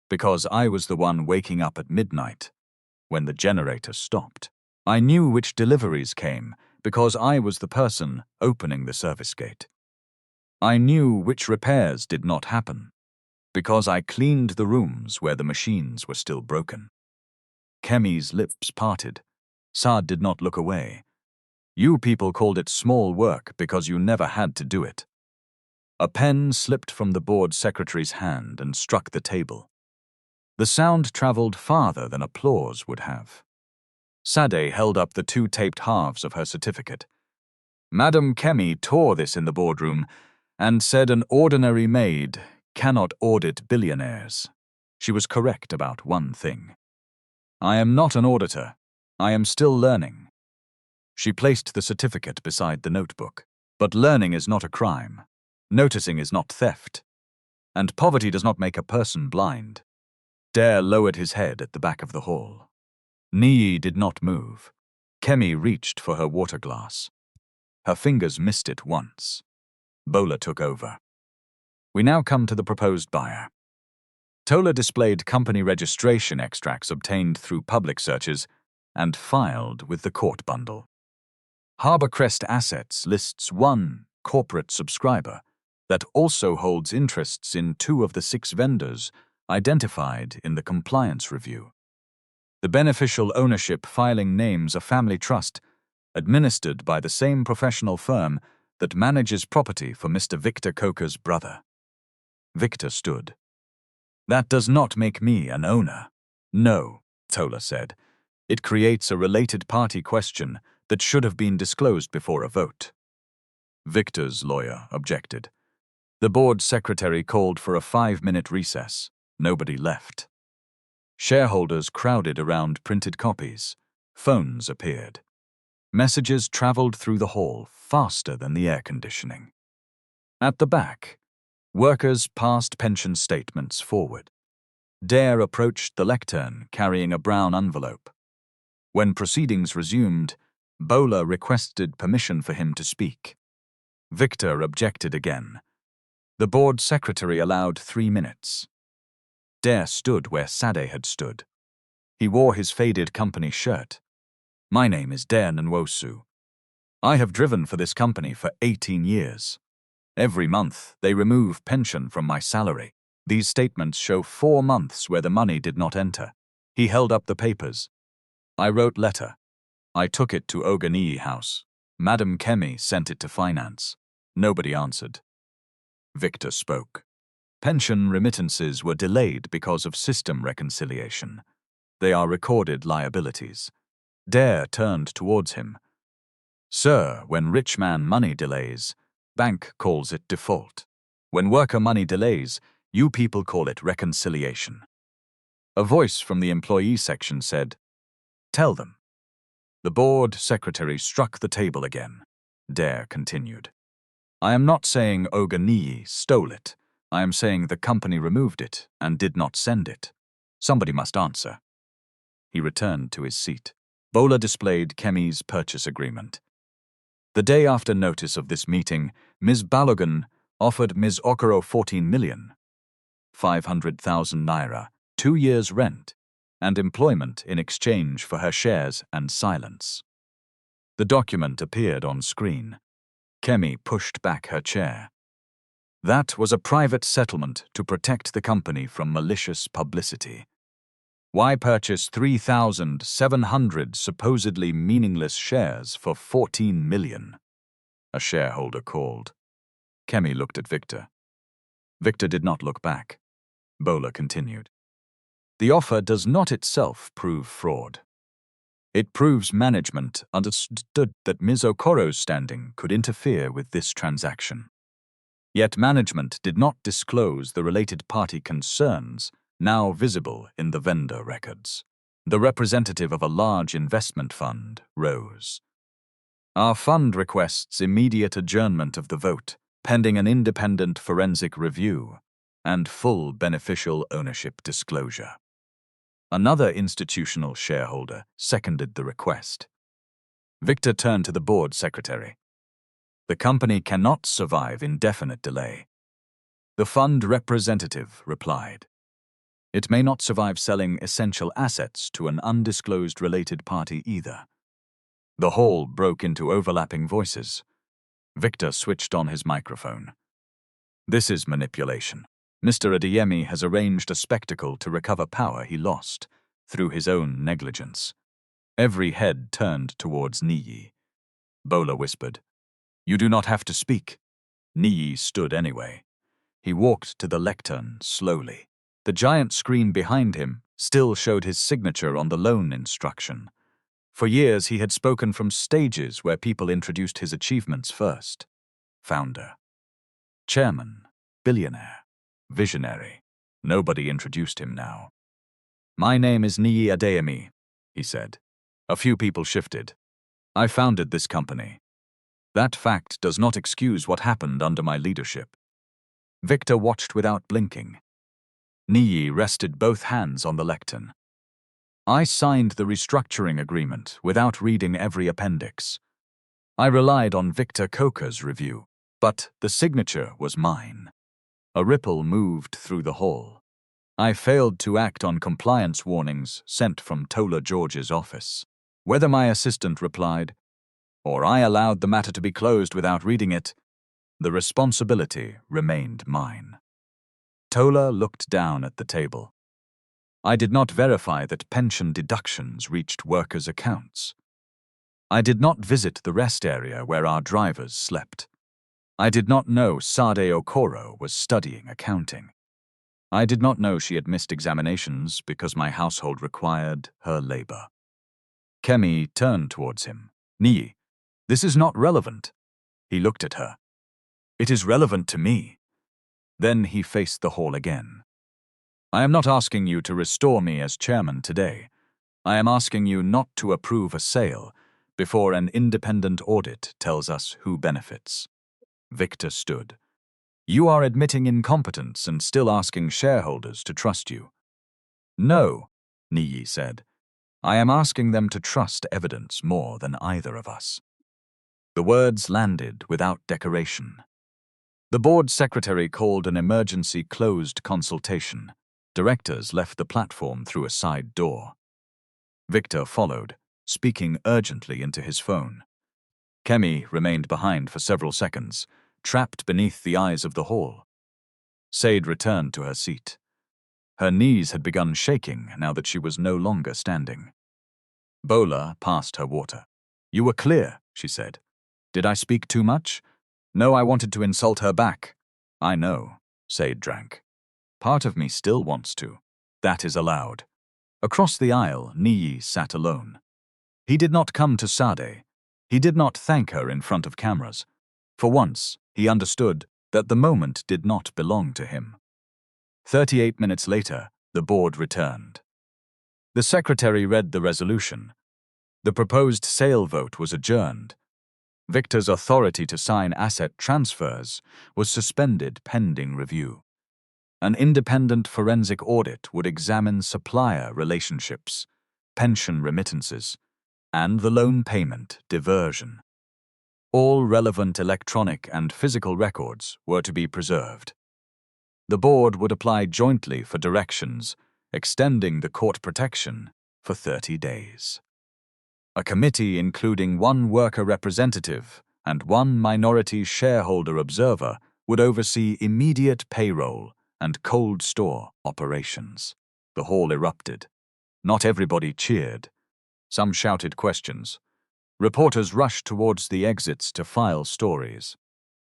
because I was the one waking up at midnight, when the generator stopped. I knew which deliveries came, because I was the person opening the service gate. I knew which repairs did not happen, because I cleaned the rooms where the machines were still broken. Kemi's lips parted. Sade did not look away. You people called it small work because you never had to do it. A pen slipped from the board secretary's hand and struck the table. The sound traveled farther than applause would have. Sade held up the two taped halves of her certificate. Madam Kemi tore this in the boardroom and said an ordinary maid cannot audit billionaires. She was correct about one thing. I am not an auditor. I am still learning. She placed the certificate beside the notebook. But learning is not a crime. Noticing is not theft. And poverty does not make a person blind. Dare lowered his head at the back of the hall. Niyi did not move. Kemi reached for her water glass. Her fingers missed it once. Bola took over. We now come to the proposed buyer. Tola displayed company registration extracts obtained through public searches and filed with the court bundle. Harbour Crest Assets lists one corporate subscriber that also holds interests in 2 of the 6 vendors identified in the compliance review. The beneficial ownership filing names a family trust administered by the same professional firm that manages property for Mr. Victor Coker's brother. Victor stood. That does not make me an owner. No, Tola said. It creates a related party question that should have been disclosed before a vote. Victor's lawyer objected. The board secretary called for a 5-minute recess. Nobody left. Shareholders crowded around printed copies. Phones appeared. Messages traveled through the hall faster than the air conditioning. At the back, workers passed pension statements forward. Dare approached the lectern carrying a brown envelope. When proceedings resumed, Bola requested permission for him to speak. Victor objected again. The board secretary allowed 3 minutes. Dare stood where Sade had stood. He wore his faded company shirt. My name is Dare Nwosu. I have driven for this company for 18 years. Every month, they remove pension from my salary. These statements show 4 months where the money did not enter. He held up the papers. I wrote letter. I took it to Oganiyi House. Madam Kemi sent it to finance. Nobody answered. Victor spoke. Pension remittances were delayed because of system reconciliation. They are recorded liabilities. Dare turned towards him. Sir, when rich man money delays, bank calls it default. When worker money delays, you people call it reconciliation. A voice from the employee section said, Tell them. The board secretary struck the table again. Dare continued. I am not saying Niyi stole it. I am saying the company removed it and did not send it. Somebody must answer. He returned to his seat. Bola displayed Kemi's purchase agreement. The day after notice of this meeting, Ms. Balogun offered Ms. Okoro 14,500,000 naira, 2 years' rent, and employment in exchange for her shares and silence. The document appeared on screen. Kemi pushed back her chair. That was a private settlement to protect the company from malicious publicity. Why purchase 3,700 supposedly meaningless shares for 14 million? A shareholder called. Kemi looked at Victor. Victor did not look back. Bola continued. The offer does not itself prove fraud. It proves management understood that Ms. Okoro's standing could interfere with this transaction. Yet management did not disclose the related party concerns now visible in the vendor records. The representative of a large investment fund rose. Our fund requests immediate adjournment of the vote, pending an independent forensic review and full beneficial ownership disclosure. Another institutional shareholder seconded the request. Victor turned to the board secretary. The company cannot survive indefinite delay. The fund representative replied. It may not survive selling essential assets to an undisclosed related party either. The hall broke into overlapping voices. Victor switched on his microphone. This is manipulation. Mr. Adeyemi has arranged a spectacle to recover power he lost through his own negligence. Every head turned towards Niyi. Bola whispered, You do not have to speak. Niyi stood anyway. He walked to the lectern slowly. The giant screen behind him still showed his signature on the loan instruction. For years he had spoken from stages where people introduced his achievements first. Founder. Chairman. Billionaire. Visionary. Nobody introduced him now. My name is Niyi Adeyemi, he said. A few people shifted. I founded this company. That fact does not excuse what happened under my leadership. Victor watched without blinking. Niyi rested both hands on the lectern. I signed the restructuring agreement without reading every appendix. I relied on Victor Coker's review, but the signature was mine. A ripple moved through the hall. I failed to act on compliance warnings sent from Tola George's office. Whether my assistant replied, or I allowed the matter to be closed without reading it, the responsibility remained mine. Tola looked down at the table. I did not verify that pension deductions reached workers' accounts. I did not visit the rest area where our drivers slept. I did not know Sade Okoro was studying accounting. I did not know she had missed examinations because my household required her labor. Kemi turned towards him. Niyi, this is not relevant. He looked at her. It is relevant to me. Then he faced the hall again. I am not asking you to restore me as chairman today. I am asking you not to approve a sale before an independent audit tells us who benefits. Victor stood. You are admitting incompetence and still asking shareholders to trust you. No, Niyi said. I am asking them to trust evidence more than either of us. The words landed without decoration. The board secretary called an emergency closed consultation. Directors left the platform through a side door. Victor followed, speaking urgently into his phone. Kemi remained behind for several seconds, trapped beneath the eyes of the hall. Sade returned to her seat. Her knees had begun shaking now that she was no longer standing. Bola passed her water. You were clear, she said. Did I speak too much? No, I wanted to insult her back. I know, Sade drank. Part of me still wants to. That is allowed. Across the aisle, Niyi sat alone. He did not come to Sade. He did not thank her in front of cameras. For once, he understood that the moment did not belong to him. 38 minutes later, the board returned. The secretary read the resolution. The proposed sale vote was adjourned. Victor's authority to sign asset transfers was suspended pending review. An independent forensic audit would examine supplier relationships, pension remittances, and the loan payment diversion. All relevant electronic and physical records were to be preserved. The board would apply jointly for directions, extending the court protection for 30 days. A committee including one worker representative and one minority shareholder observer would oversee immediate payroll and cold store operations. The hall erupted. Not everybody cheered. Some shouted questions. Reporters rushed towards the exits to file stories.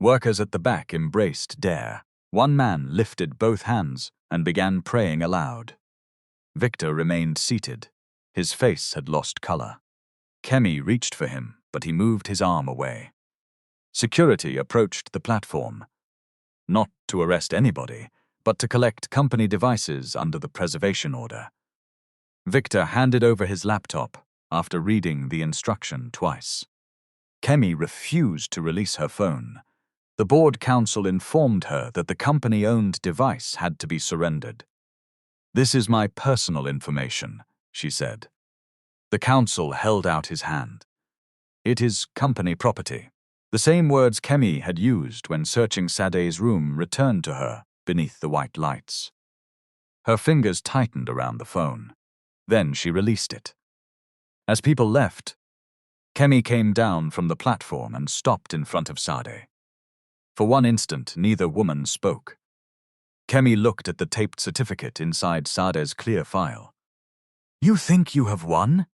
Workers at the back embraced Dare. One man lifted both hands and began praying aloud. Victor remained seated. His face had lost color. Kemi reached for him, but he moved his arm away. Security approached the platform, not to arrest anybody, but to collect company devices under the preservation order. Victor handed over his laptop after reading the instruction twice. Kemi refused to release her phone. The board counsel informed her that the company-owned device had to be surrendered. "This is my personal information," she said. The counsel held out his hand. "It is company property." The same words Kemi had used when searching Sade's room returned to her beneath the white lights. Her fingers tightened around the phone. Then she released it. As people left, Kemi came down from the platform and stopped in front of Sade. For one instant, neither woman spoke. Kemi looked at the taped certificate inside Sade's clear file. "You think you have won?"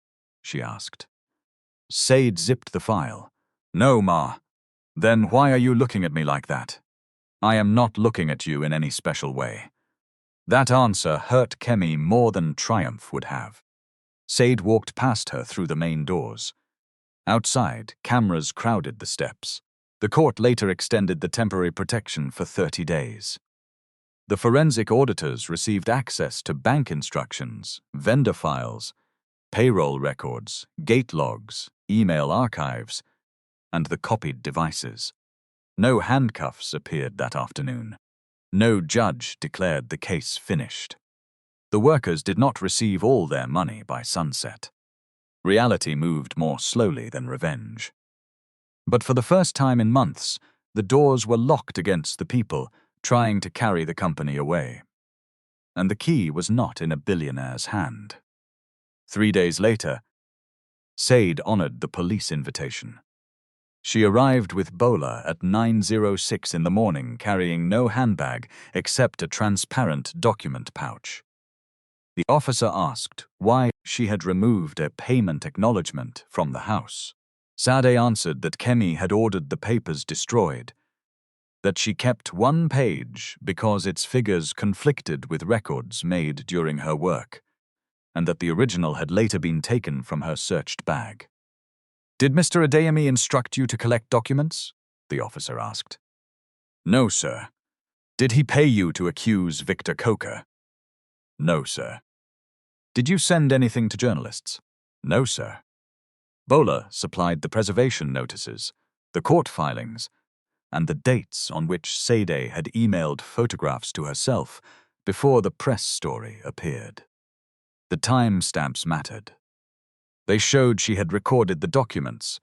she asked. Sade zipped the file. "No, Ma. Then why are you looking at me like that?" "I am not looking at you in any special way." That answer hurt Kemi more than triumph would have. Sade walked past her through the main doors. Outside, cameras crowded the steps. The court later extended the temporary protection for 30 days. The forensic auditors received access to bank instructions, vendor files, payroll records, gate logs, email archives, and the copied devices. No handcuffs appeared that afternoon. No judge declared the case finished. The workers did not receive all their money by sunset. Reality moved more slowly than revenge. But for the first time in months, the doors were locked against the people trying to carry the company away. And the key was not in a billionaire's hand. 3 days later, Sade honored the police invitation. She arrived with Bola at 9:06 in the morning, carrying no handbag except a transparent document pouch. The officer asked why she had removed a payment acknowledgement from the house. Sade answered that Kemi had ordered the papers destroyed, that she kept one page because its figures conflicted with records made during her work, and that the original had later been taken from her searched bag. "Did Mr. Adeyemi instruct you to collect documents?" the officer asked. "No, sir." "Did he pay you to accuse Victor Coker?" "No, sir." "Did you send anything to journalists?" "No, sir." Bola supplied the preservation notices, the court filings, and the dates on which Sade had emailed photographs to herself before the press story appeared. The timestamps mattered. They showed she had recorded the documents,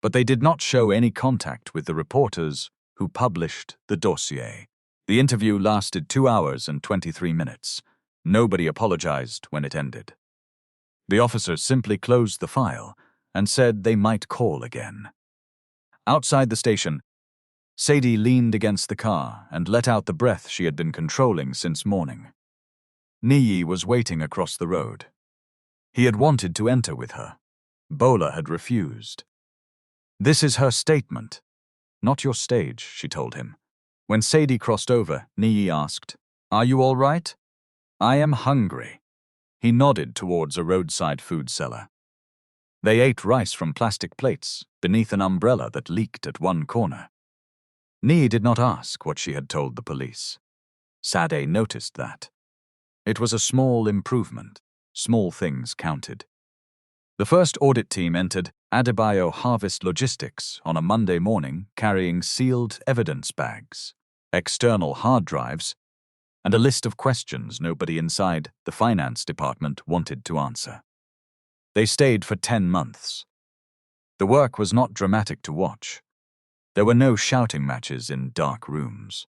but they did not show any contact with the reporters who published the dossier. The interview lasted 2 hours and 23 minutes. Nobody apologized when it ended. The officer simply closed the file and said they might call again. Outside the station, Sade leaned against the car and let out the breath she had been controlling since morning. Niyi was waiting across the road. He had wanted to enter with her. Bola had refused. "This is her statement, not your stage," she told him. When Sade crossed over, Niyi asked, "Are you all right?" "I am hungry." He nodded towards a roadside food cellar. They ate rice from plastic plates beneath an umbrella that leaked at one corner. Niyi did not ask what she had told the police. Sade noticed that. It was a small improvement. Small things counted. The first audit team entered Adebayo Harvest Logistics on a Monday morning carrying sealed evidence bags, external hard drives, and a list of questions nobody inside the finance department wanted to answer. They stayed for 10 months. The work was not dramatic to watch. There were no shouting matches in dark rooms.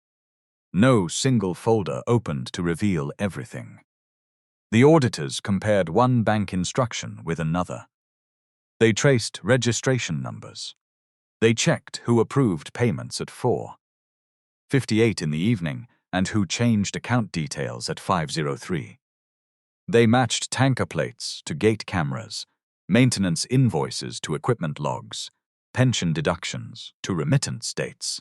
No single folder opened to reveal everything. The auditors compared one bank instruction with another. They traced registration numbers. They checked who approved payments at 4:58 in the evening and who changed account details at 5:03. They matched tanker plates to gate cameras, maintenance invoices to equipment logs, pension deductions to remittance dates.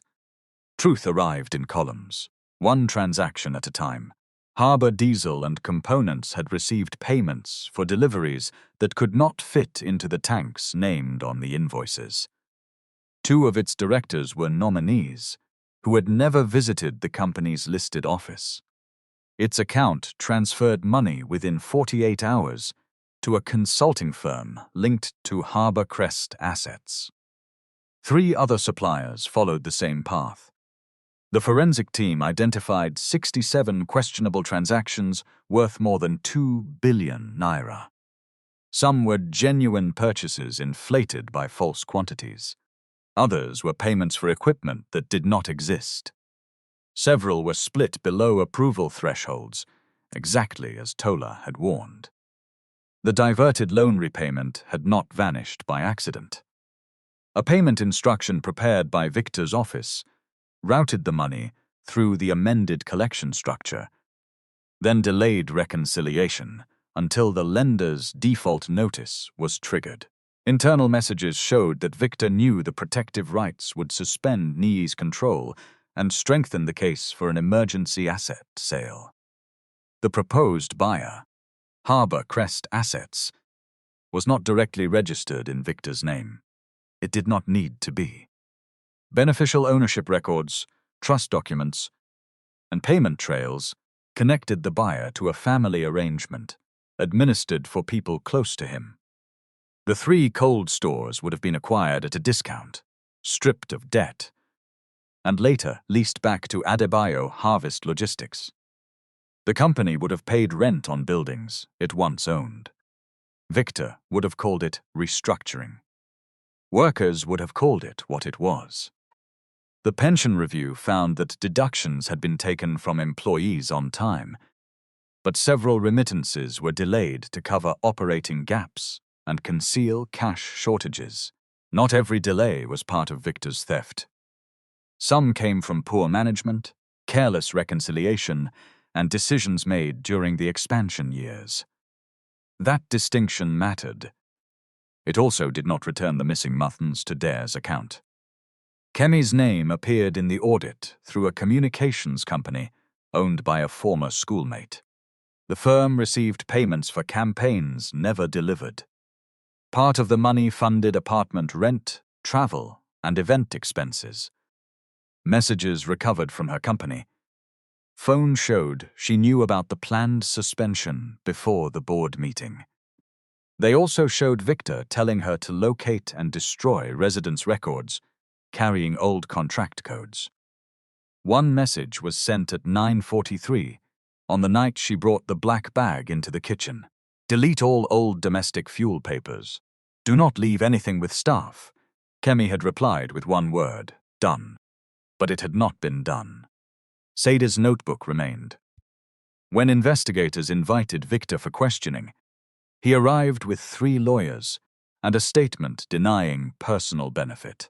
Truth arrived in columns, one transaction at a time. Harbour Diesel and Components had received payments for deliveries that could not fit into the tanks named on the invoices. Two of its directors were nominees who had never visited the company's listed office. Its account transferred money within 48 hours to a consulting firm linked to Harbour Crest assets. 3 other suppliers followed the same path. The forensic team identified 67 questionable transactions worth more than 2 billion naira. Some were genuine purchases inflated by false quantities. Others were payments for equipment that did not exist. Several were split below approval thresholds, exactly as Tola had warned. The diverted loan repayment had not vanished by accident. A payment instruction prepared by Victor's office routed the money through the amended collection structure, then delayed reconciliation until the lender's default notice was triggered. Internal messages showed that Victor knew the protective rights would suspend Niyi's control and strengthen the case for an emergency asset sale. The proposed buyer, Harbour Crest Assets, was not directly registered in Victor's name. It did not need to be. Beneficial ownership records, trust documents, and payment trails connected the buyer to a family arrangement administered for people close to him. The 3 cold stores would have been acquired at a discount, stripped of debt, and later leased back to Adebayo Harvest Logistics. The company would have paid rent on buildings it once owned. Victor would have called it restructuring. Workers would have called it what it was. The pension review found that deductions had been taken from employees on time, but several remittances were delayed to cover operating gaps and conceal cash shortages. Not every delay was part of Victor's theft. Some came from poor management, careless reconciliation, and decisions made during the expansion years. That distinction mattered. It also did not return the missing muttons to Dare's account. Kemi's name appeared in the audit through a communications company owned by a former schoolmate. The firm received payments for campaigns never delivered. Part of the money funded apartment rent, travel, and event expenses. Messages recovered from her company. Phone showed she knew about the planned suspension before the board meeting. They also showed Victor telling her to locate and destroy residence records, carrying old contract codes. One message was sent at 9:43, on the night she brought the black bag into the kitchen. Delete all old domestic fuel papers. Do not leave anything with staff. Kemi had replied with one word, done. But it had not been done. Sade's notebook remained. When investigators invited Victor for questioning, he arrived with 3 lawyers and a statement denying personal benefit.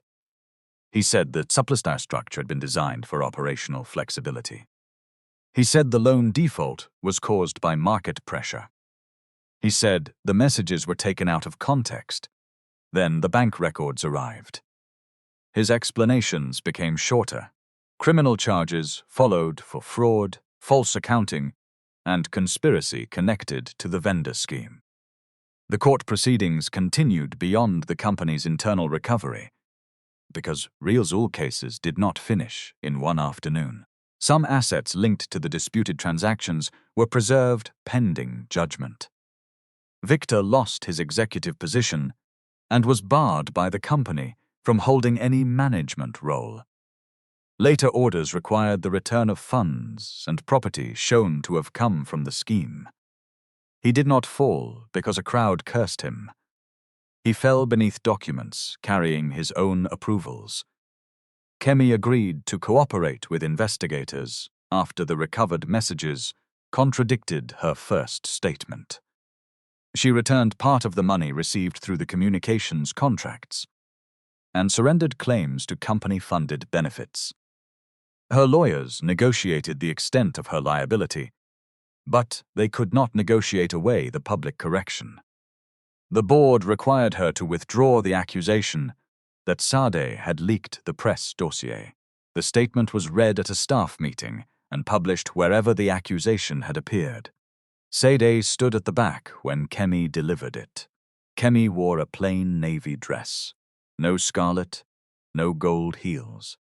He said the supplementar structure had been designed for operational flexibility. He said the loan default was caused by market pressure. He said the messages were taken out of context. Then the bank records arrived. His explanations became shorter. Criminal charges followed for fraud, false accounting, and conspiracy connected to the vendor scheme. The court proceedings continued beyond the company's internal recovery, because Real Zul cases did not finish in one afternoon. Some assets linked to the disputed transactions were preserved pending judgment. Victor lost his executive position and was barred by the company from holding any management role. Later orders required the return of funds and property shown to have come from the scheme. He did not fall because a crowd cursed him. He fell beneath documents carrying his own approvals. Kemi agreed to cooperate with investigators after the recovered messages contradicted her first statement. She returned part of the money received through the communications contracts and surrendered claims to company-funded benefits. Her lawyers negotiated the extent of her liability, but they could not negotiate away the public correction. The board required her to withdraw the accusation that Sade had leaked the press dossier. The statement was read at a staff meeting and published wherever the accusation had appeared. Sade stood at the back when Kemi delivered it. Kemi wore a plain navy dress. No scarlet, no gold heels.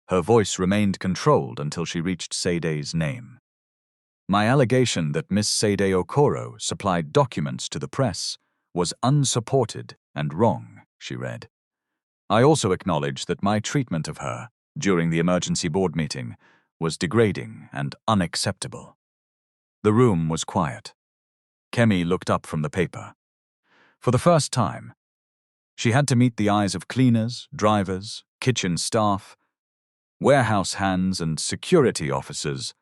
Her voice remained controlled until she reached Sade's name. My allegation that Miss Sade Okoro supplied documents to the press was unsupported and wrong, she read. I also acknowledge that my treatment of her during the emergency board meeting was degrading and unacceptable. The room was quiet. Kemi looked up from the paper. For the first time, she had to meet the eyes of cleaners, drivers, kitchen staff, warehouse hands, and security officers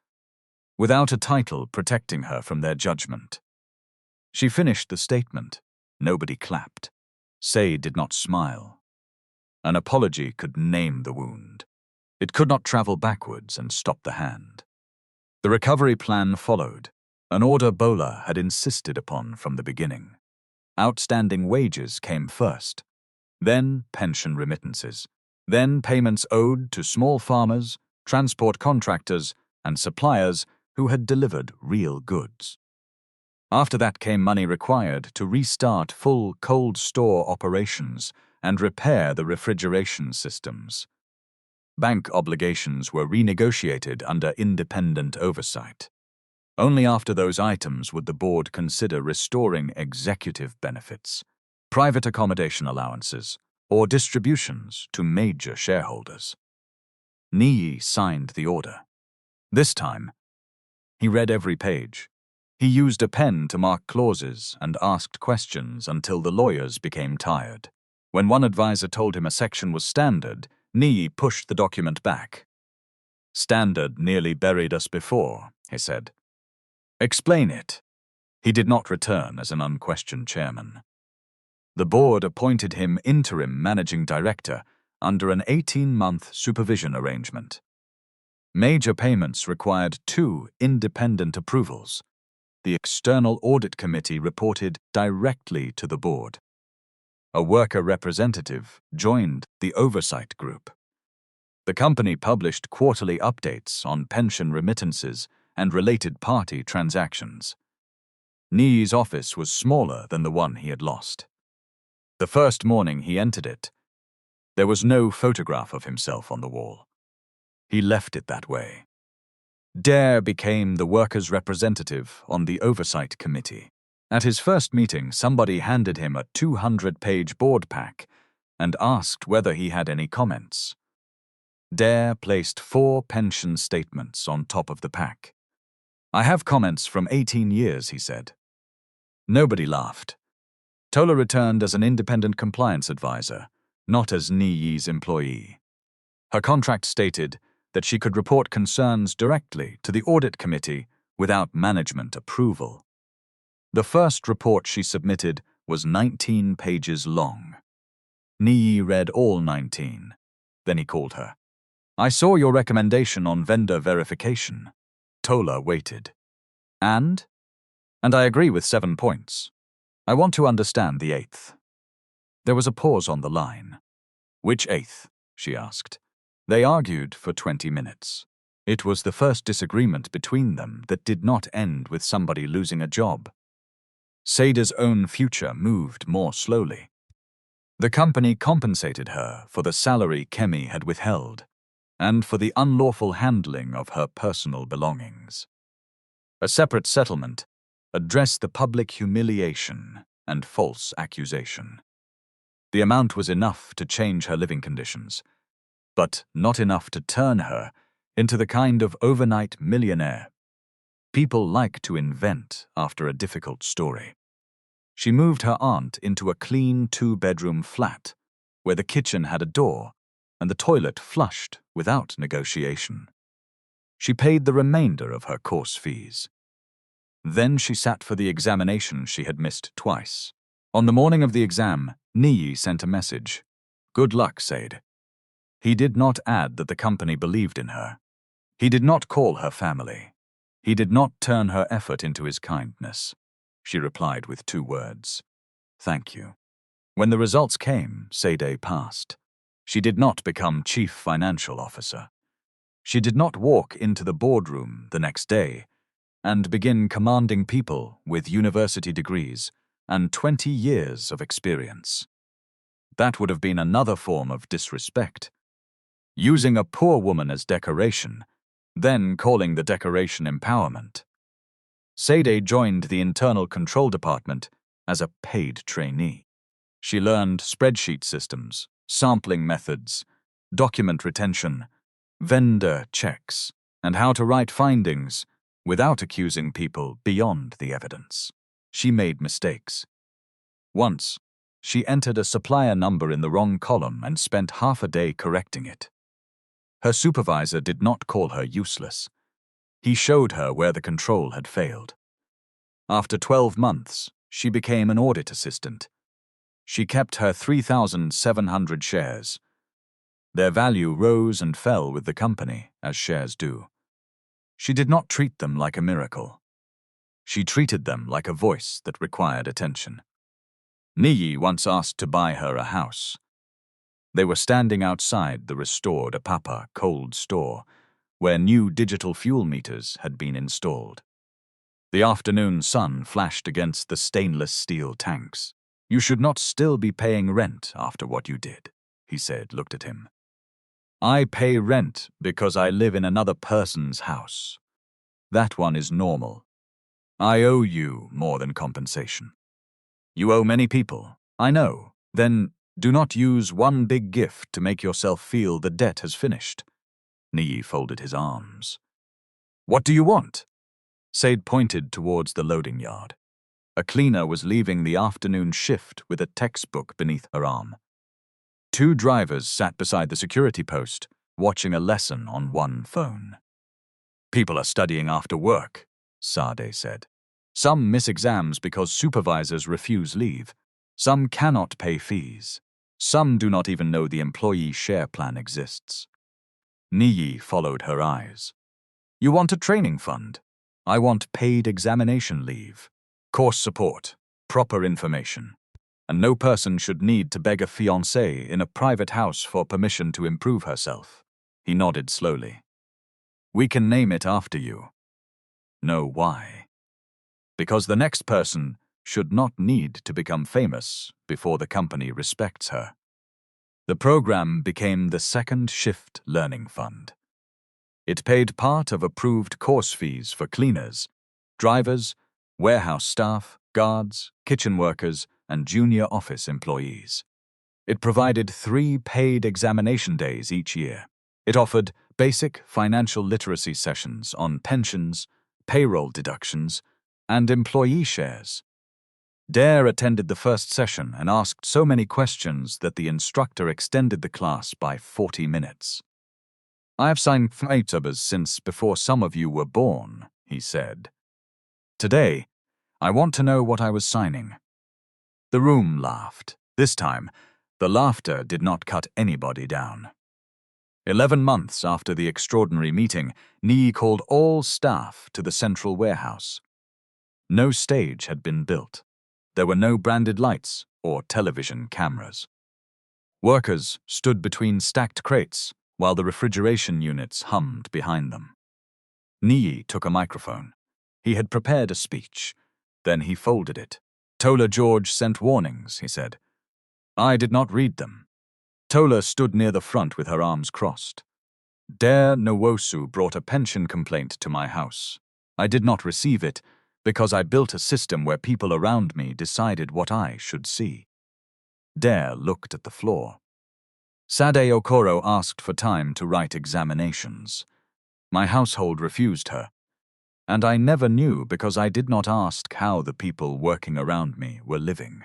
without a title protecting her from their judgment. She finished the statement. Nobody clapped. Sade did not smile. An apology could name the wound. It could not travel backwards and stop the hand. The recovery plan followed, an order Bola had insisted upon from the beginning. Outstanding wages came first, then pension remittances, then payments owed to small farmers, transport contractors, and suppliers who had delivered real goods. After that came money required to restart full cold store operations and repair the refrigeration systems. Bank obligations were renegotiated under independent oversight. Only after those items would the board consider restoring executive benefits, private accommodation allowances, or distributions to major shareholders. Niyi signed the order. This time, he read every page. He used a pen to mark clauses and asked questions until the lawyers became tired. When one advisor told him a section was standard, Niyi pushed the document back. Standard nearly buried us before, he said. Explain it. He did not return as an unquestioned chairman. The board appointed him interim managing director under an 18-month supervision arrangement. Major payments required 2 independent approvals. The External Audit Committee reported directly to the board. A worker representative joined the oversight group. The company published quarterly updates on pension remittances and related party transactions. Niyi's office was smaller than the one he had lost. The first morning he entered it, there was no photograph of himself on the wall. He left it that way. Dare became the workers' representative on the Oversight Committee. At his first meeting, somebody handed him a 200-page board pack and asked whether he had any comments. Dare placed 4 pension statements on top of the pack. I have comments from 18 years, he said. Nobody laughed. Tola returned as an independent compliance advisor, not as Niyi's employee. Her contract stated that she could report concerns directly to the audit committee without management approval. The first report she submitted was 19 pages long. Niyi read all 19. Then he called her. I saw your recommendation on vendor verification. Tola waited. And I agree with 7 points. I want to understand the 8th. There was a pause on the line. Which 8th? She asked. They argued for 20 minutes. It was the first disagreement between them that did not end with somebody losing a job. Sade's own future moved more slowly. The company compensated her for the salary Kemi had withheld and for the unlawful handling of her personal belongings. A separate settlement address the public humiliation and false accusation. The amount was enough to change her living conditions, but not enough to turn her into the kind of overnight millionaire people like to invent after a difficult story. She moved her aunt into a clean 2-bedroom flat where the kitchen had a door and the toilet flushed without negotiation. She paid the remainder of her course fees. Then she sat for the examination she had missed twice. On the morning of the exam, Niyi sent a message. "Good luck, Sade." He did not add that the company believed in her. He did not call her family. He did not turn her effort into his kindness. She replied with 2 words. "Thank you." When the results came, Sade passed. She did not become chief financial officer. She did not walk into the boardroom the next day and begin commanding people with university degrees and 20 years of experience. That would have been another form of disrespect. Using a poor woman as decoration, then calling the decoration empowerment. Sade joined the Internal Control Department as a paid trainee. She learned spreadsheet systems, sampling methods, document retention, vendor checks, and how to write findings without accusing people beyond the evidence. She made mistakes. Once, she entered a supplier number in the wrong column and spent half a day correcting it. Her supervisor did not call her useless. He showed her where the control had failed. After 12 months, she became an audit assistant. She kept her 3,700 shares. Their value rose and fell with the company, as shares do. She did not treat them like a miracle. She treated them like a voice that required attention. Niyi once asked to buy her a house. They were standing outside the restored Apapa cold store, where new digital fuel meters had been installed. The afternoon sun flashed against the stainless steel tanks. "You should not still be paying rent after what you did," he said, looked at him. "I pay rent because I live in another person's house. That one is normal. I owe you more than compensation. You owe many people, I know. Then do not use one big gift to make yourself feel the debt has finished." Niyi folded his arms. "What do you want?" Sade pointed towards the loading yard. A cleaner was leaving the afternoon shift with a textbook beneath her arm. 2 drivers sat beside the security post, watching a lesson on one phone. "People are studying after work," Sade said. "Some miss exams because supervisors refuse leave. Some cannot pay fees. Some do not even know the employee share plan exists." Niyi followed her eyes. "You want a training fund? I want paid examination leave, course support, proper information. And no person should need to beg a fiancé in a private house for permission to improve herself." He nodded slowly. "We can name it after you." "No, why?" "Because the next person should not need to become famous before the company respects her." The program became the Second Shift Learning Fund. It paid part of approved course fees for cleaners, drivers, warehouse staff, guards, kitchen workers, and junior office employees. It provided 3 paid examination days each year. It offered basic financial literacy sessions on pensions, payroll deductions, and employee shares. Dare attended the first session and asked so many questions that the instructor extended the class by 40 minutes. "I have signed papers since before some of you were born," he said. "Today, I want to know what I was signing." The room laughed. This time, the laughter did not cut anybody down. 11 months after the extraordinary meeting, Niyi called all staff to the central warehouse. No stage had been built. There were no branded lights or television cameras. Workers stood between stacked crates while the refrigeration units hummed behind them. Niyi took a microphone. He had prepared a speech. Then he folded it. "Tola George sent warnings," he said. "I did not read them." Tola stood near the front with her arms crossed. "Dare Nwosu brought a pension complaint to my house. I did not receive it, Because I built a system where people around me decided what I should see. Dare looked at the floor. Sade Okoro asked for time to write examinations. My household refused her, and I never knew because I did not ask how the people working around me were living.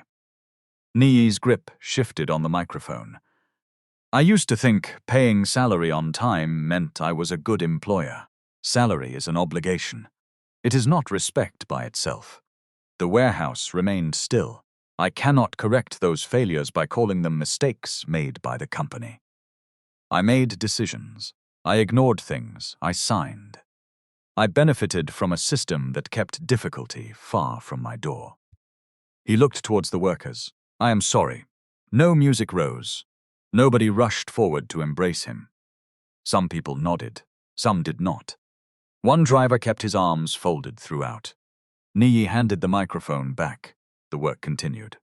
Niyi's grip shifted on the microphone. I used to think paying salary on time meant I was a good employer. Salary is an obligation. It is not respect by itself. The warehouse remained still. I cannot correct those failures by calling them mistakes made by the company. I made decisions. I ignored things. I signed. I benefited from a system that kept difficulty far from my door. He looked towards the workers. I am sorry. No music rose. Nobody rushed forward to embrace him. Some people nodded. Some did not. One driver kept his arms folded throughout. Niyi handed the microphone back. The work continued.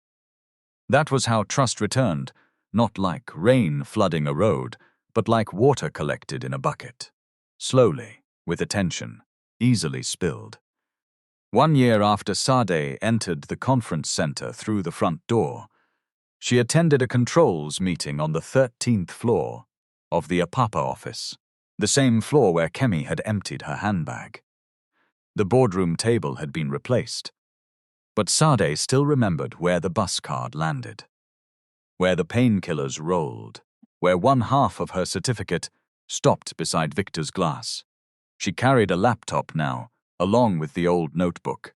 That was how trust returned, not like rain flooding a road, but like water collected in a bucket. Slowly, with attention, easily spilled. 1 year after Sade entered the conference center through the front door, she attended a controls meeting on the 13th floor of the Apapa office, the same floor where Kemi had emptied her handbag. The boardroom table had been replaced, but Sade still remembered where the bus card landed, where the painkillers rolled, where one half of her certificate stopped beside Victor's glass. She carried a laptop now, along with the old notebook.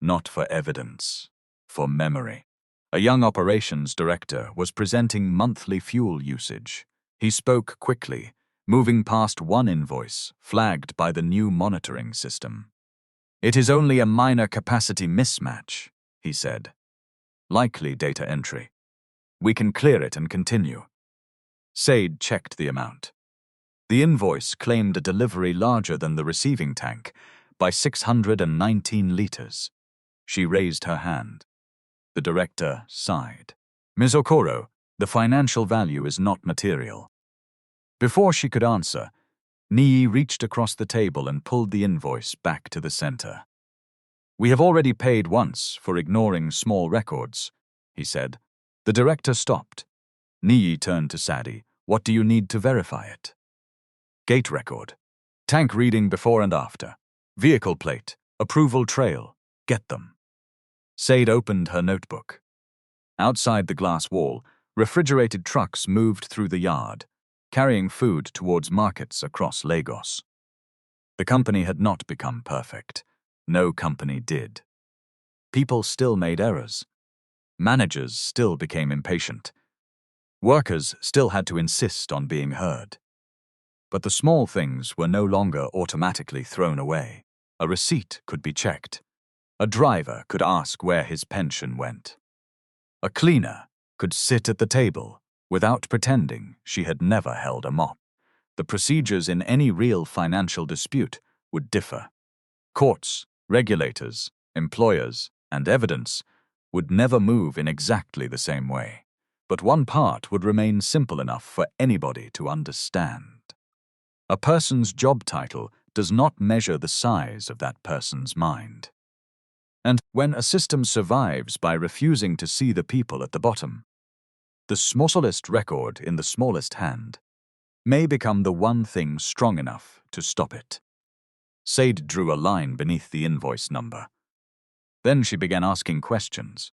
Not for evidence, for memory. A young operations director was presenting monthly fuel usage. He spoke quickly, moving past one invoice, flagged by the new monitoring system. It is only a minor capacity mismatch, he said. Likely data entry. We can clear it and continue. Sade checked the amount. The invoice claimed a delivery larger than the receiving tank by 619 liters. She raised her hand. The director sighed. Ms. Okoro, the financial value is not material. Before she could answer, Niyi reached across the table and pulled the invoice back to the center. We have already paid once for ignoring small records, he said. The director stopped. Niyi turned to Sade. What do you need to verify it? Gate record. Tank reading before and after. Vehicle plate. Approval trail. Get them. Sade opened her notebook. Outside the glass wall, refrigerated trucks moved through the yard, carrying food towards markets across Lagos. The company had not become perfect. No company did. People still made errors. Managers still became impatient. Workers still had to insist on being heard. But the small things were no longer automatically thrown away. A receipt could be checked. A driver could ask where his pension went. A cleaner could sit at the table without pretending she had never held a mop. The procedures in any real financial dispute would differ. Courts, regulators, employers, and evidence would never move in exactly the same way. But one part would remain simple enough for anybody to understand. A person's job title does not measure the size of that person's mind. And when a system survives by refusing to see the people at the bottom, the smallest record in the smallest hand may become the one thing strong enough to stop it. Sade drew a line beneath the invoice number. Then she began asking questions.